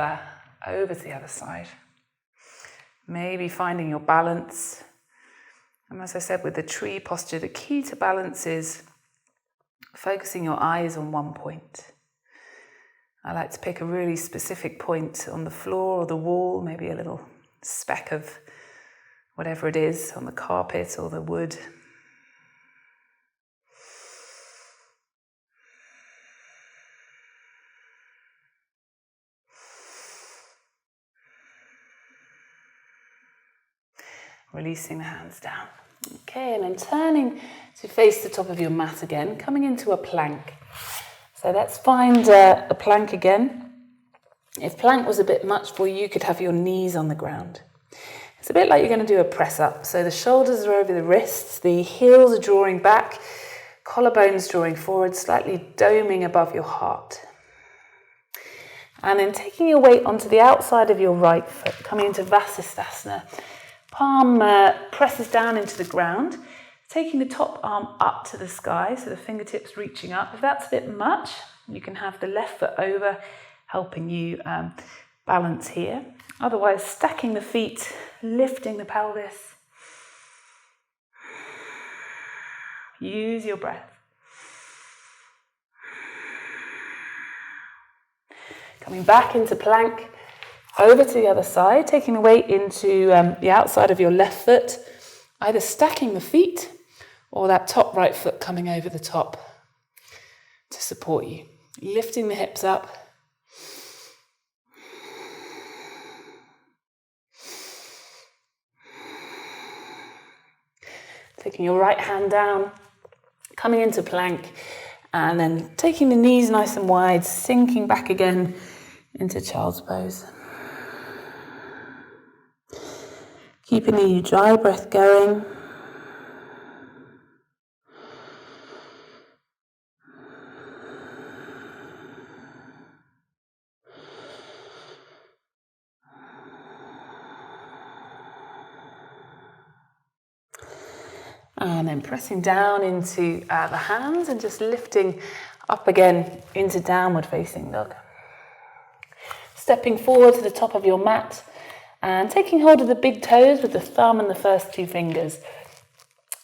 over to the other side. Maybe finding your balance. And as I said, with the tree posture, the key to balance is focusing your eyes on one point. I like to pick a really specific point on the floor or the wall, maybe a little speck of whatever it is on the carpet or the wood. Releasing the hands down. Okay, and then turning to face the top of your mat again, coming into a plank. So let's find a plank again. If plank was a bit much for you, you could have your knees on the ground. It's a bit like you're going to do a press up. So the shoulders are over the wrists, the heels are drawing back, collarbones drawing forward, slightly doming above your heart. And then taking your weight onto the outside of your right foot, coming into Vasisthasana. Palm presses down into the ground, taking the top arm up to the sky, so the fingertips reaching up. If that's a bit much, you can have the left foot over, helping you balance here. Otherwise, stacking the feet, lifting the pelvis. Use your breath. Coming back into plank, over to the other side, taking the weight into the outside of your left foot, either stacking the feet or that top right foot coming over the top to support you. Lifting the hips up. Taking your right hand down, coming into plank, and then taking the knees nice and wide, sinking back again into child's pose. Keeping the dry breath going. And then pressing down into the hands and just lifting up again into downward facing dog. Stepping forward to the top of your mat and taking hold of the big toes with the thumb and the first two fingers.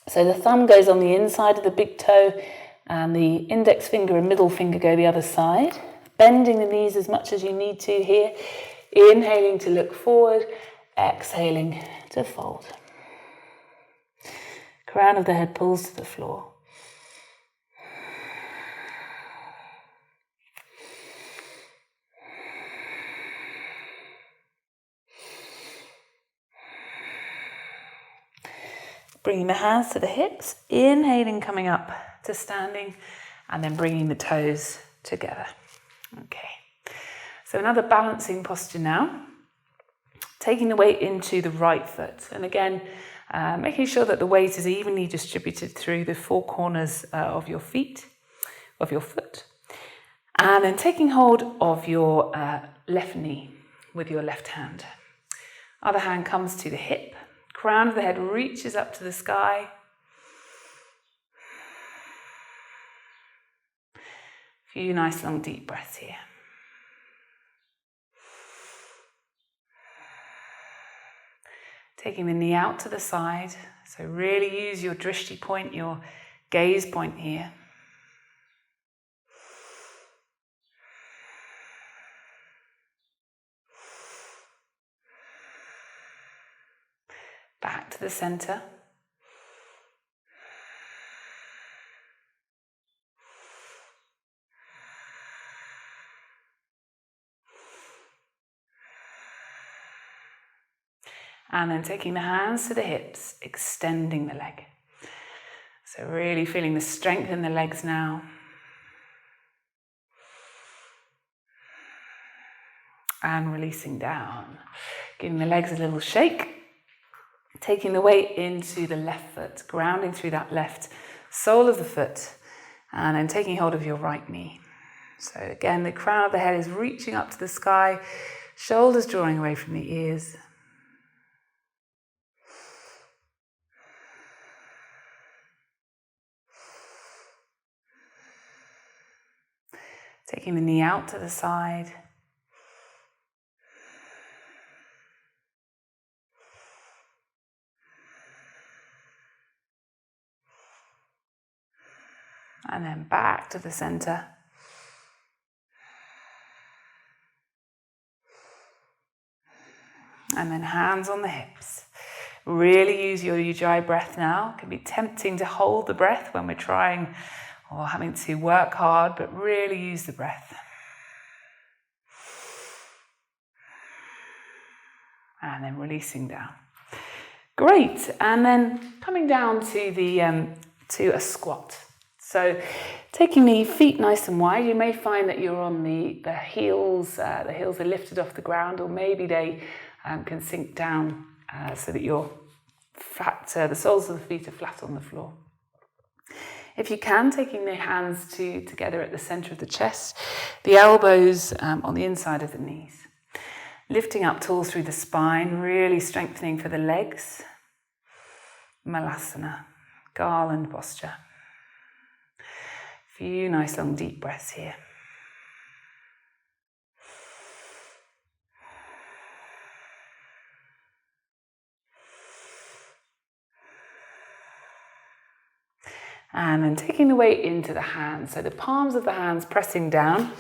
So the thumb goes on the inside of the big toe and the index finger and middle finger go the other side. Bending the knees as much as you need to here. Inhaling to look forward, exhaling to fold. Crown of the head pulls to the floor. Bringing the hands to the hips, inhaling, coming up to standing, and then bringing the toes together. Okay, so another balancing posture now. Taking the weight into the right foot, and again, making sure that the weight is evenly distributed through the four corners of your foot. And then taking hold of your left knee with your left hand. Other hand comes to the hip. Crown of the head reaches up to the sky. A few nice long deep breaths here. Taking the knee out to the side. So really use your drishti point, your gaze point here. Back to the center. And then taking the hands to the hips, extending the leg. So really feeling the strength in the legs now. And releasing down. Giving the legs a little shake. Taking the weight into the left foot, grounding through that left sole of the foot. And then taking hold of your right knee. So again, the crown of the head is reaching up to the sky. Shoulders drawing away from the ears. Taking the knee out to the side. And then back to the center. And then hands on the hips. Really use your Ujjayi breath now. It can be tempting to hold the breath when we're trying or having to work hard, but really use the breath. And then releasing down. Great. And then coming down to a squat. So taking the feet nice and wide, you may find that you're on the heels. The heels are lifted off the ground, or maybe they can sink down so that you're flat, the soles of the feet are flat on the floor. If you can, taking the hands together at the center of the chest, the elbows on the inside of the knees. Lifting up tall through the spine, really strengthening for the legs. Malasana, garland posture. Few nice long deep breaths here. And then taking the weight into the hands, so the palms of the hands pressing down.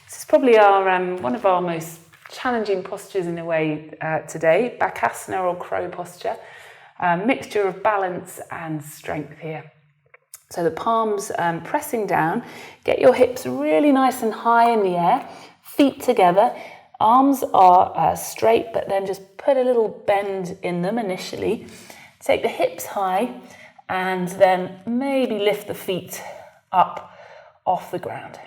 This is probably our one of our most challenging postures in a way today, Bakasana or crow posture. Mixture of balance and strength here. So the palms pressing down, get your hips really nice and high in the air, feet together, arms are straight, but then just put a little bend in them initially. Take the hips high, and then maybe lift the feet up off the ground.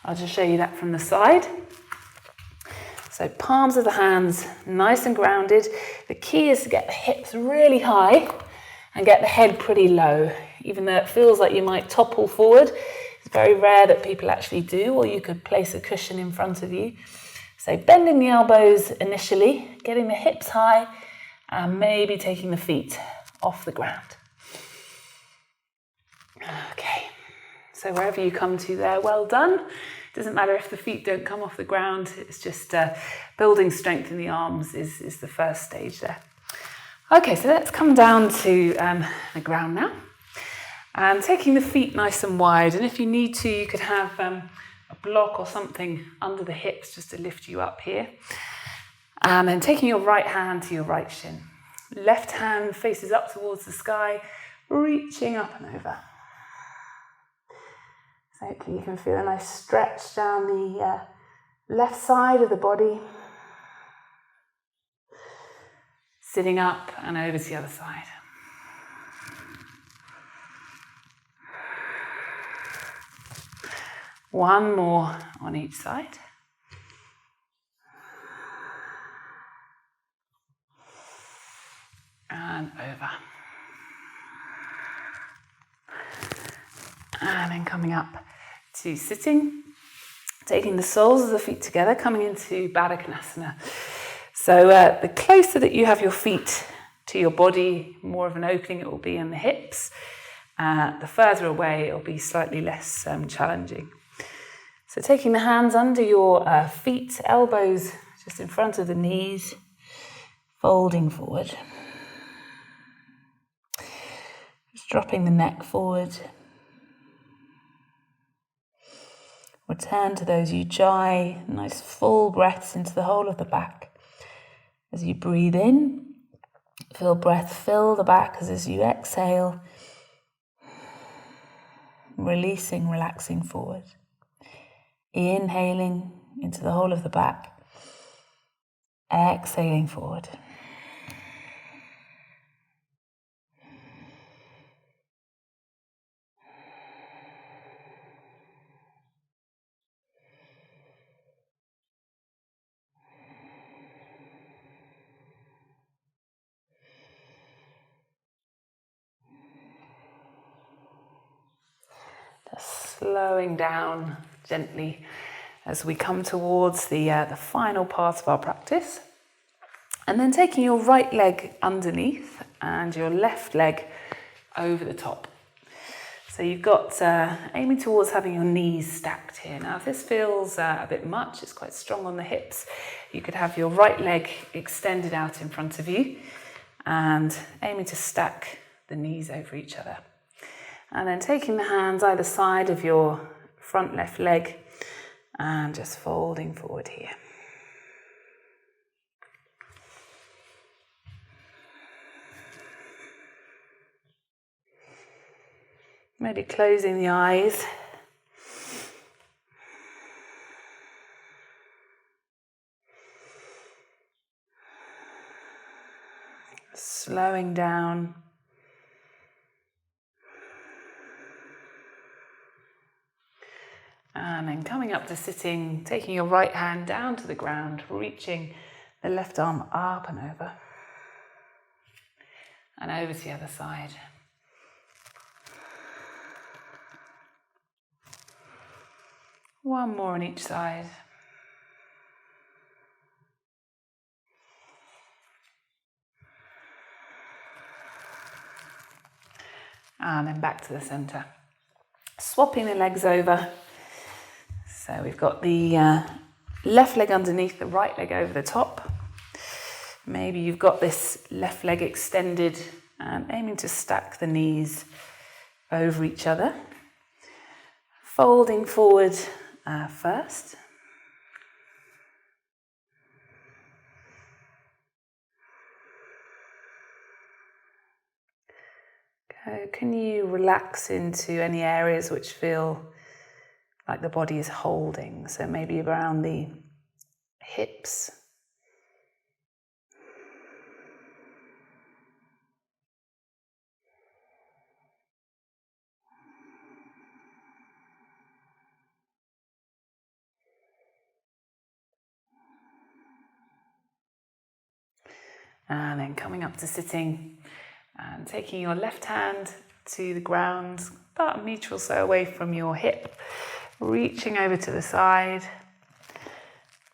I'll just show you that from the side. So palms of the hands nice and grounded. The key is to get the hips really high and get the head pretty low. Even though it feels like you might topple forward, it's very rare that people actually do, or you could place a cushion in front of you. So bending the elbows initially, getting the hips high, and maybe taking the feet off the ground. Okay, so wherever you come to there, well done. Doesn't matter if the feet don't come off the ground, it's just building strength in the arms is the first stage there. Okay, so let's come down to the ground now. And taking the feet nice and wide, and if you need to, you could have a block or something under the hips just to lift you up here. And then taking your right hand to your right shin. Left hand faces up towards the sky, reaching up and over. So hopefully you can feel a nice stretch down the left side of the body. Sitting up and over to the other side. One more on each side. And over. And then coming up to sitting, taking the soles of the feet together, coming into Baddha Konasana. So the closer that you have your feet to your body, more of an opening it will be in the hips. The further away, it will be slightly less challenging. So taking the hands under your feet, elbows just in front of the knees, folding forward. Just dropping the neck forward. Return to those Ujjayi, nice full breaths into the whole of the back. As you breathe in, feel breath fill the back as you exhale, releasing, relaxing forward. Inhaling into the whole of the back, exhaling forward. Just slowing down gently as we come towards the final part of our practice. And then taking your right leg underneath and your left leg over the top. So you've got aiming towards having your knees stacked here. Now if this feels a bit much, it's quite strong on the hips, you could have your right leg extended out in front of you and aiming to stack the knees over each other. And then taking the hands either side of your front left leg and just folding forward here. Maybe closing the eyes. Slowing down. And then coming up to sitting, taking your right hand down to the ground, reaching the left arm up and over. And over to the other side. One more on each side. And then back to the center. Swapping the legs over. So we've got the left leg underneath, the right leg over the top. Maybe you've got this left leg extended and aiming to stack the knees over each other. Folding forward first. Can you relax into any areas which feel like the body is holding? So maybe around the hips. And then coming up to sitting and taking your left hand to the ground, about a metre or so away from your hip, reaching over to the side,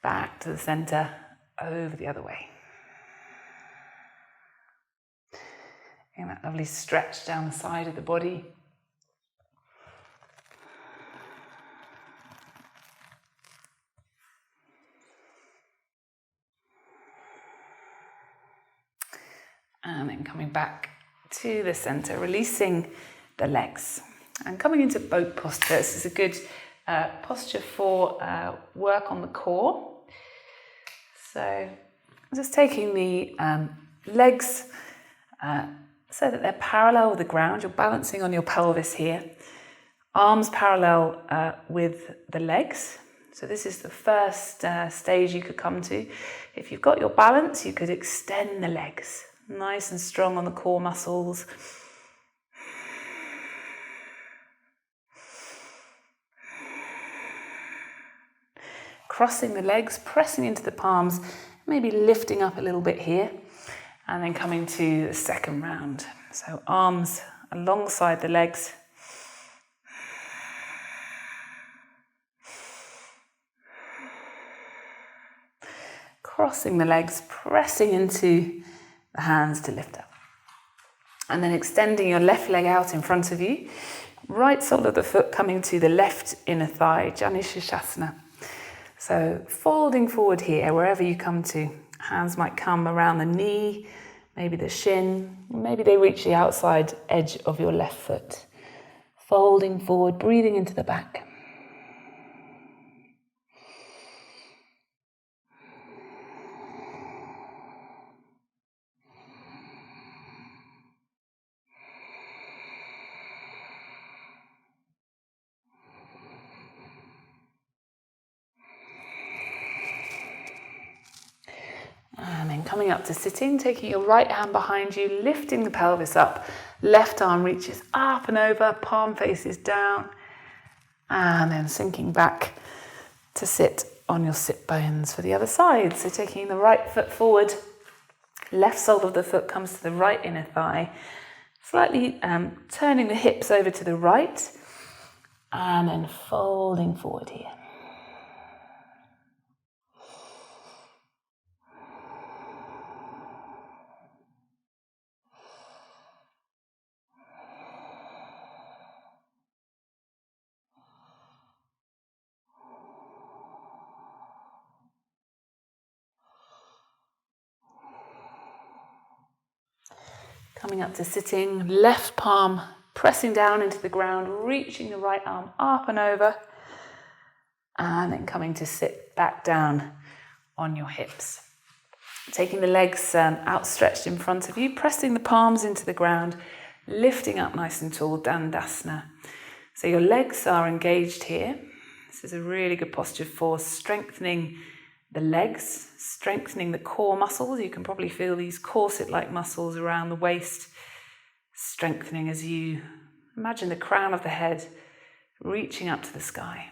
back to the centre, over the other way. And that lovely stretch down the side of the body. And then coming back to the center, releasing the legs. And coming into boat posture. This is a good posture for work on the core. So just taking the legs so that they're parallel with the ground. You're balancing on your pelvis here. Arms parallel with the legs. So this is the first stage you could come to. If you've got your balance, you could extend the legs. Nice and strong on the core muscles. Crossing the legs, pressing into the palms, maybe lifting up a little bit here, and then coming to the second round. So arms alongside the legs. Crossing the legs, pressing into the hands to lift up. And then extending your left leg out in front of you. Right sole of the foot coming to the left inner thigh, Jani Shirshasana. So folding forward here, wherever you come to. Hands might come around the knee, maybe the shin, maybe they reach the outside edge of your left foot. Folding forward, breathing into the back. And then coming up to sitting, taking your right hand behind you, lifting the pelvis up. Left arm reaches up and over, palm faces down. And then sinking back to sit on your sit bones for the other side. So taking the right foot forward, left sole of the foot comes to the right inner thigh. Slightly turning the hips over to the right. And then folding forward here. Coming up to sitting, left palm pressing down into the ground, reaching the right arm up and over, and then coming to sit back down on your hips. Taking the legs outstretched in front of you, pressing the palms into the ground, lifting up nice and tall, Dandasana. So your legs are engaged here. This is a really good posture for strengthening the legs, strengthening the core muscles. You can probably feel these corset-like muscles around the waist strengthening as you imagine the crown of the head reaching up to the sky.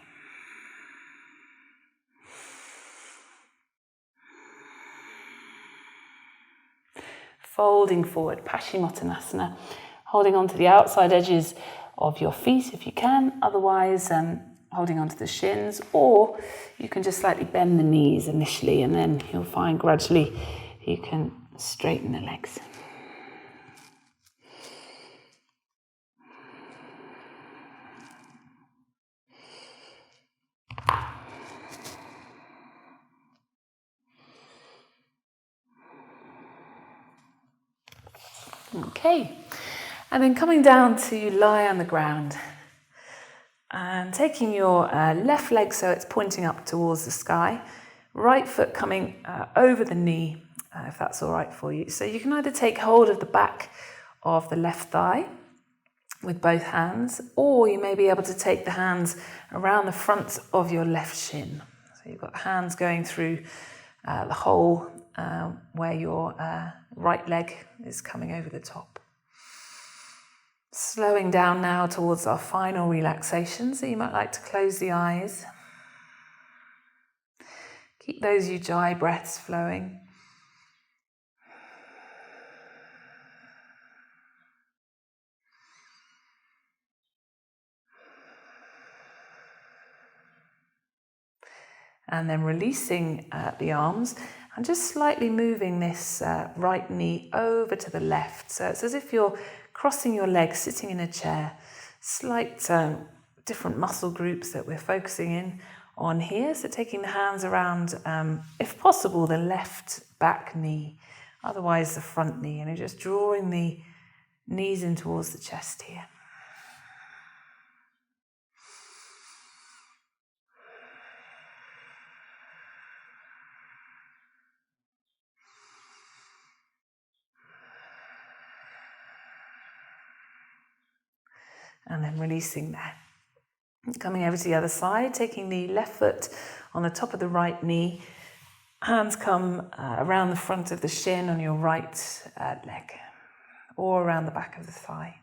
Folding forward, Paschimottanasana, holding on to the outside edges of your feet if you can, otherwise holding onto the shins, or you can just slightly bend the knees initially and then you'll find gradually you can straighten the legs. Okay, and then coming down to lie on the ground and taking your left leg so it's pointing up towards the sky, right foot coming over the knee, if that's all right for you. So you can either take hold of the back of the left thigh with both hands, or you may be able to take the hands around the front of your left shin. So you've got hands going through the hole where your right leg is coming over the top. Slowing down now towards our final relaxation, so you might like to close the eyes. Keep those ujjayi breaths flowing. And then releasing the arms and just slightly moving this right knee over to the left. So it's as if you're crossing your legs, sitting in a chair. Slight different muscle groups that we're focusing in on here. So taking the hands around, if possible, the left back knee, otherwise the front knee. And you're just drawing the knees in towards the chest here. And then releasing there. Coming over to the other side, taking the left foot on the top of the right knee. Hands come around the front of the shin on your right leg, or around the back of the thigh.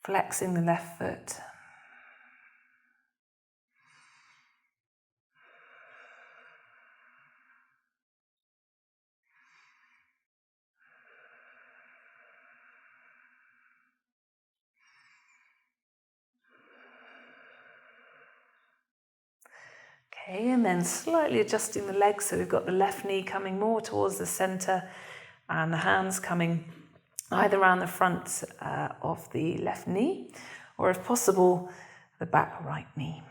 Flexing the left foot. Okay, and then slightly adjusting the legs, so we've got the left knee coming more towards the center and the hands coming either around the front of the left knee, or if possible, the back right knee.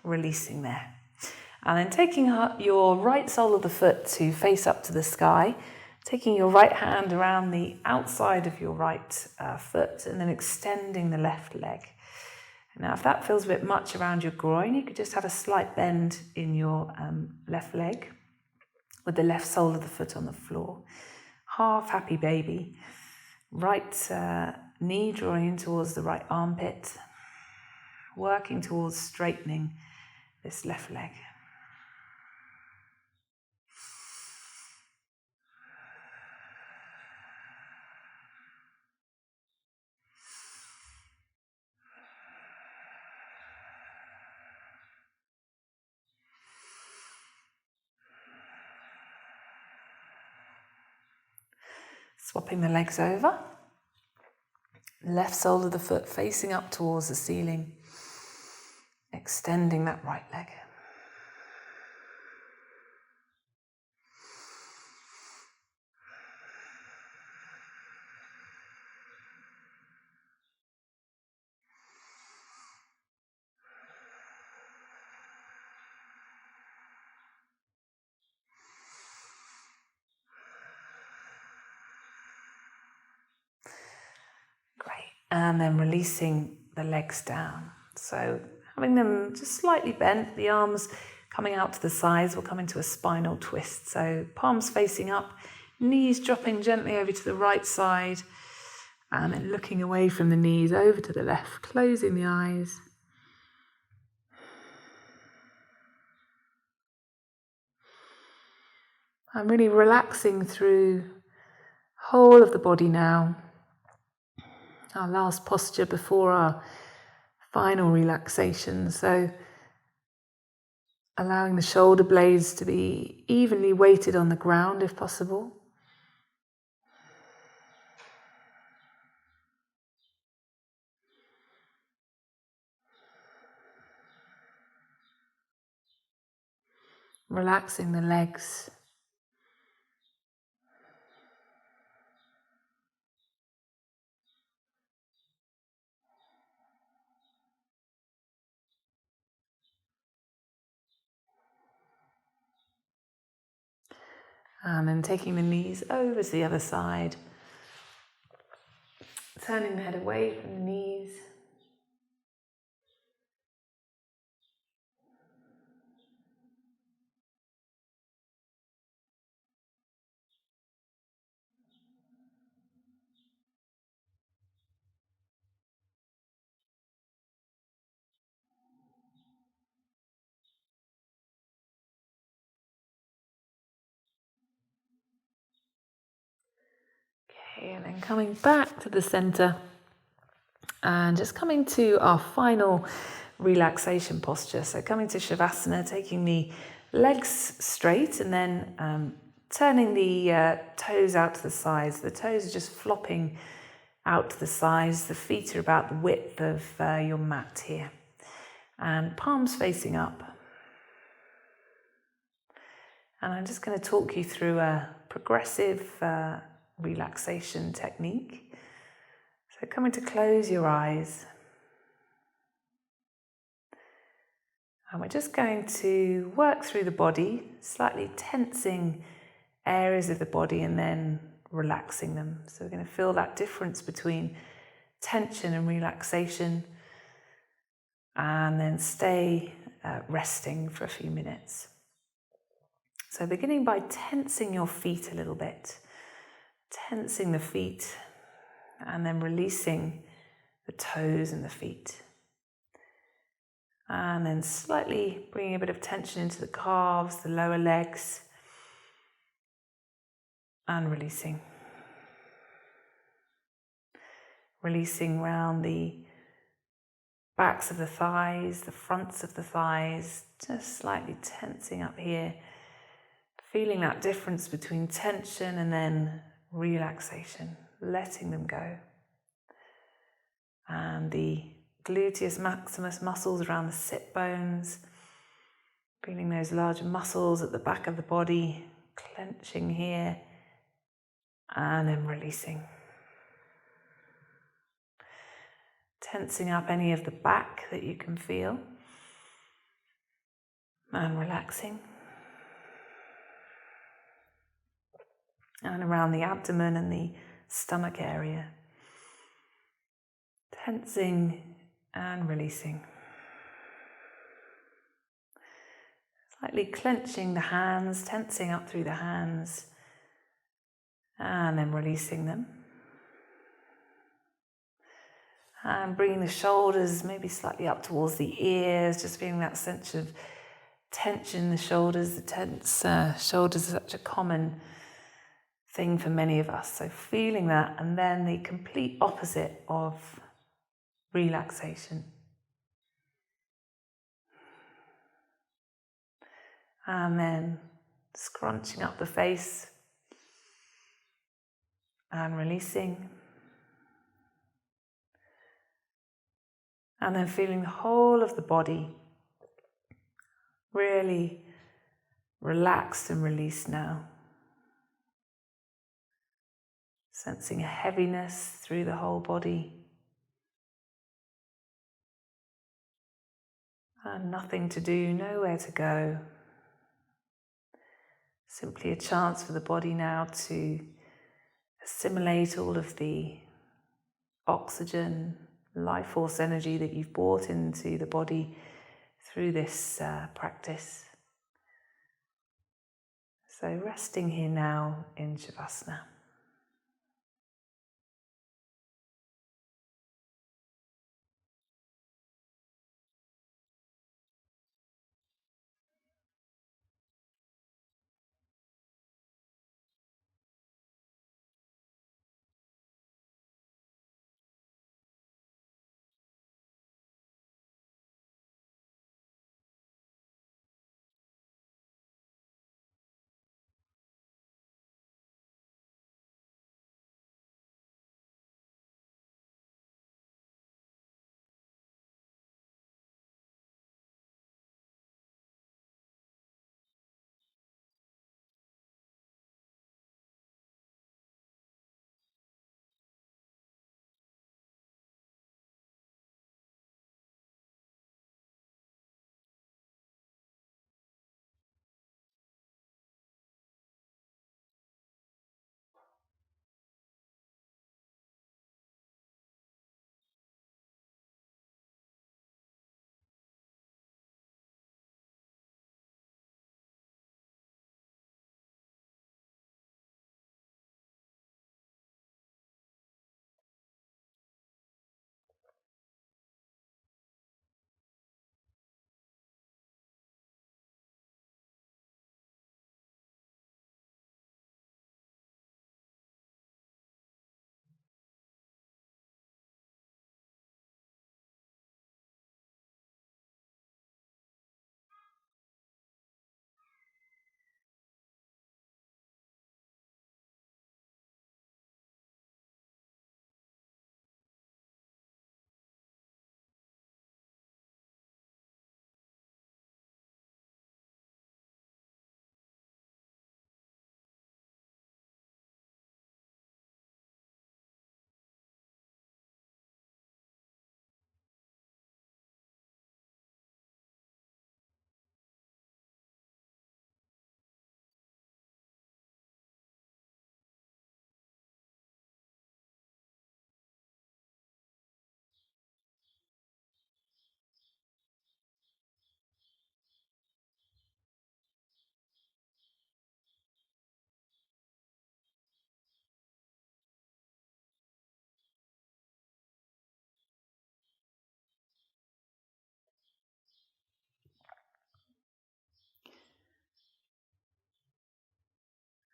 Releasing there. And then taking your right sole of the foot to face up to the sky, taking your right hand around the outside of your right foot and then extending the left leg. Now, if that feels a bit much around your groin, you could just have a slight bend in your left leg with the left sole of the foot on the floor. Half happy baby. Right knee drawing in towards the right armpit, working towards straightening this left leg. Swapping the legs over. Left sole of the foot facing up towards the ceiling. extending that right leg. Great. And then releasing the legs down. So having them just slightly bent, the arms coming out to the sides will come into a spinal twist. So palms facing up, knees dropping gently over to the right side, and then looking away from the knees over to the left, closing the eyes. I'm really relaxing through the whole of the body now. Our last posture before our final relaxation. So allowing the shoulder blades to be evenly weighted on the ground if possible. Relaxing the legs. And then taking the knees over to the other side. Turning the head away from the knees. Okay, and then coming back to the center. And just coming to our final relaxation posture. So coming to Shavasana, taking the legs straight and then turning the toes out to the sides. The toes are just flopping out to the sides. The feet are about the width of your mat here. And palms facing up. And I'm just going to talk you through a progressive relaxation technique. So coming to close your eyes. And we're just going to work through the body, slightly tensing areas of the body and then relaxing them. So we're going to feel that difference between tension and relaxation, and then stay resting for a few minutes. So beginning by tensing your feet a little bit, tensing the feet, and then releasing the toes and the feet. And then slightly bringing a bit of tension into the calves, the lower legs, and releasing. Releasing round the backs of the thighs, the fronts of the thighs, just slightly tensing up here. Feeling that difference between tension and then relaxation, letting them go. And the gluteus maximus muscles around the sit bones, feeling those large muscles at the back of the body, clenching here, and then releasing. Tensing up any of the back that you can feel, and relaxing. And around the abdomen and the stomach area. Tensing and releasing. Slightly clenching the hands, tensing up through the hands, and then releasing them. And bringing the shoulders maybe slightly up towards the ears, just feeling that sense of tension in the shoulders. The tense shoulders are such a common thing for many of us. So feeling that, and then the complete opposite of relaxation. And then scrunching up the face and releasing. And then feeling the whole of the body Really relaxed and released now. Sensing a heaviness through the whole body. And nothing to do, nowhere to go. Simply a chance for the body now to assimilate all of the oxygen, life force energy that you've brought into the body through this practice. So resting here now in Shavasana.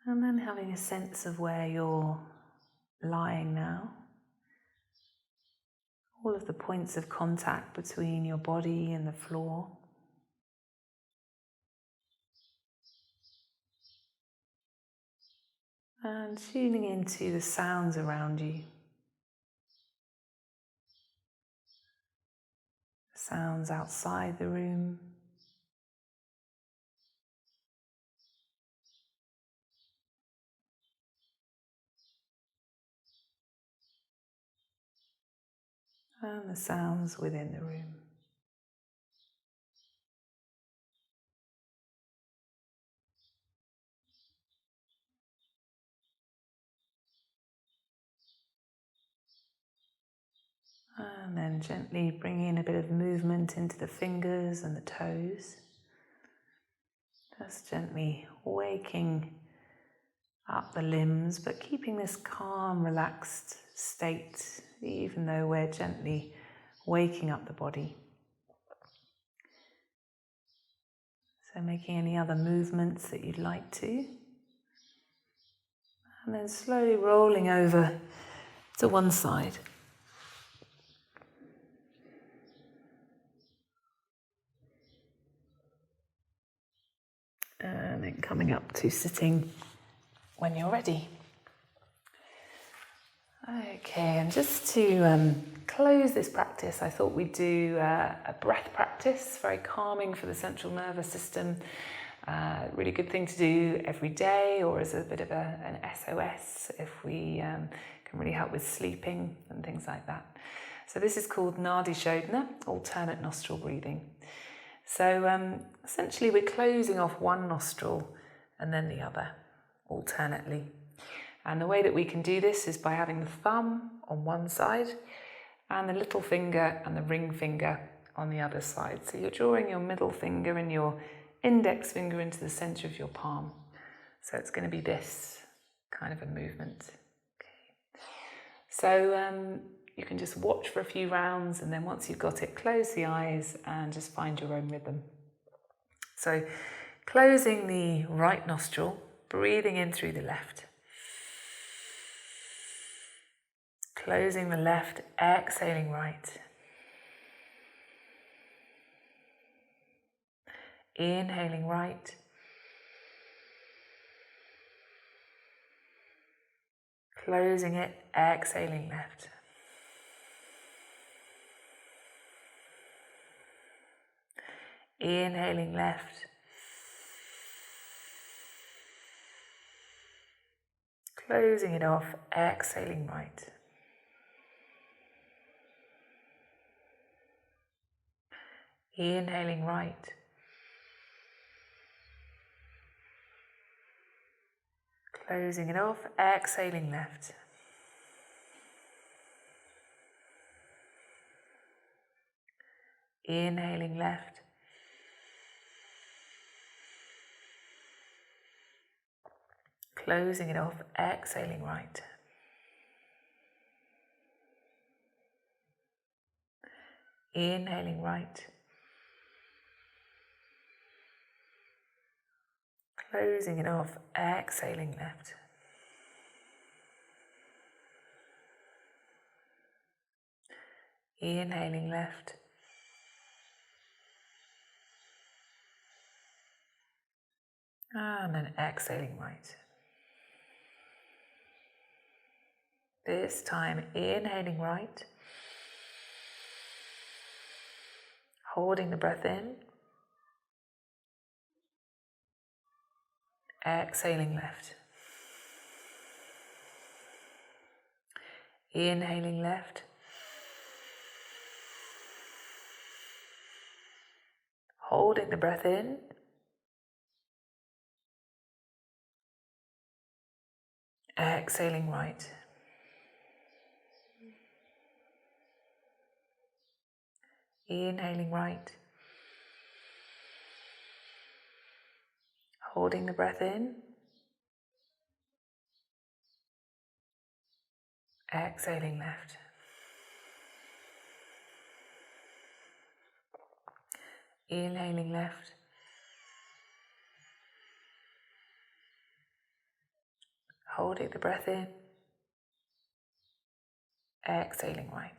And then having a sense of where you're lying now. All of the points of contact between your body and the floor. And tuning into the sounds around you. The sounds outside the room. And the sounds within the room. And then gently bringing in a bit of movement into the fingers and the toes. Just gently waking up the limbs, but keeping this calm, relaxed state, even though we're gently waking up the body. So making any other movements that you'd like to. And then slowly rolling over to one side. And then coming up to sitting when you're ready. Okay, and just to close this practice, I thought we'd do a breath practice, very calming for the central nervous system. Really good thing to do every day, or as a bit of an SOS if we can really help with sleeping and things like that. So this is called Nadi Shodhana, alternate nostril breathing. So essentially we're closing off one nostril and then the other, alternately. And the way that we can do this is by having the thumb on one side and the little finger and the ring finger on the other side. So you're drawing your middle finger and your index finger into the center of your palm. So it's going to be this kind of a movement. Okay. So you can just watch for a few rounds, and then once you've got it, close the eyes and just find your own rhythm. So closing the right nostril, breathing in through the left. Closing the left, exhaling right. Inhaling right. Closing it, exhaling left. Inhaling left. Closing it off, exhaling right. Inhaling right. Closing it off, exhaling left. Inhaling left. Closing it off, exhaling right. Inhaling right. Closing it off, exhaling left. Inhaling left. And then exhaling right. This time, inhaling right. Holding the breath in. Exhaling left. Inhaling left. Holding the breath in. Exhaling right. Inhaling right. Holding the breath in. Exhaling left. Inhaling left. Holding the breath in. Exhaling right.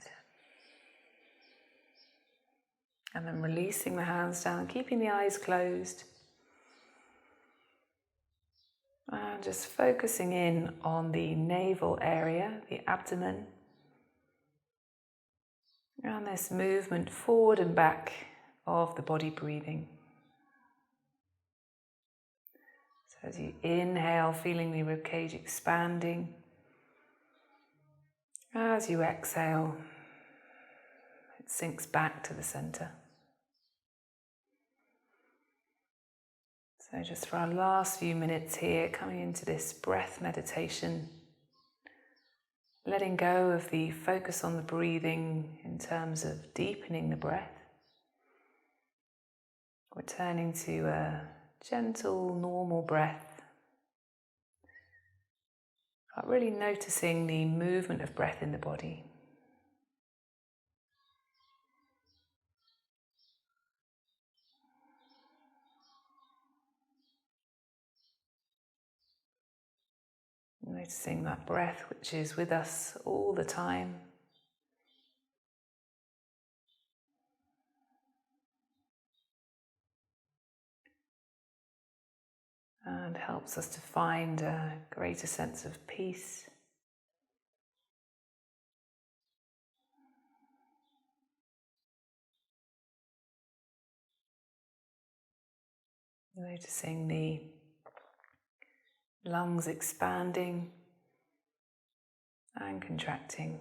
And then releasing the hands down, keeping the eyes closed. And just focusing in on the navel area, the abdomen. And this movement forward and back of the body breathing. So as you inhale, feeling the ribcage expanding. As you exhale, it sinks back to the center. So just for our last few minutes here, coming into this breath meditation, letting go of the focus on the breathing in terms of deepening the breath, returning to a gentle, normal breath, but really noticing the movement of breath in the body. Noticing that breath which is with us all the time. And helps us to find a greater sense of peace Noticing the lungs expanding and contracting.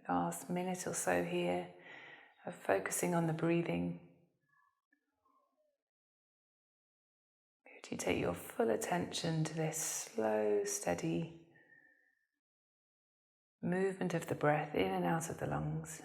Last minute or so here of focusing on the breathing. Could you take your full attention to this slow, steady movement of the breath in and out of the lungs?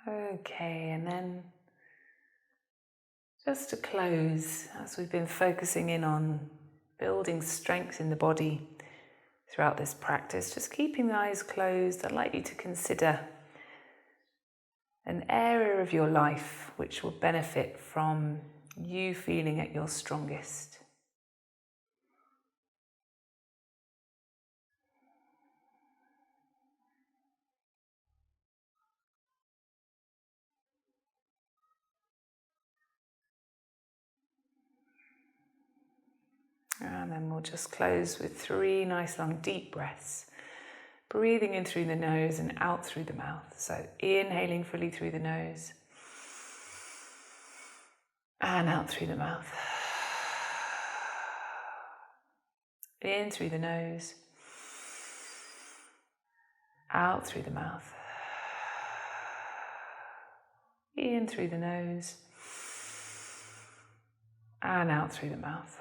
Okay, and then just to close, as we've been focusing in on building strength in the body throughout this practice, just keeping the eyes closed, I'd like you to consider an area of your life which will benefit from you feeling at your strongest. And then we'll just close with 3 nice long deep breaths. Breathing in through the nose and out through the mouth. So inhaling fully through the nose and out through the mouth. In through the nose, out through the mouth. In through the nose and out through the mouth.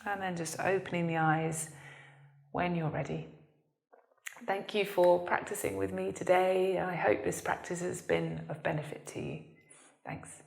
And then just opening the eyes when you're ready. Thank you for practicing with me today. I hope this practice has been of benefit to you. Thanks.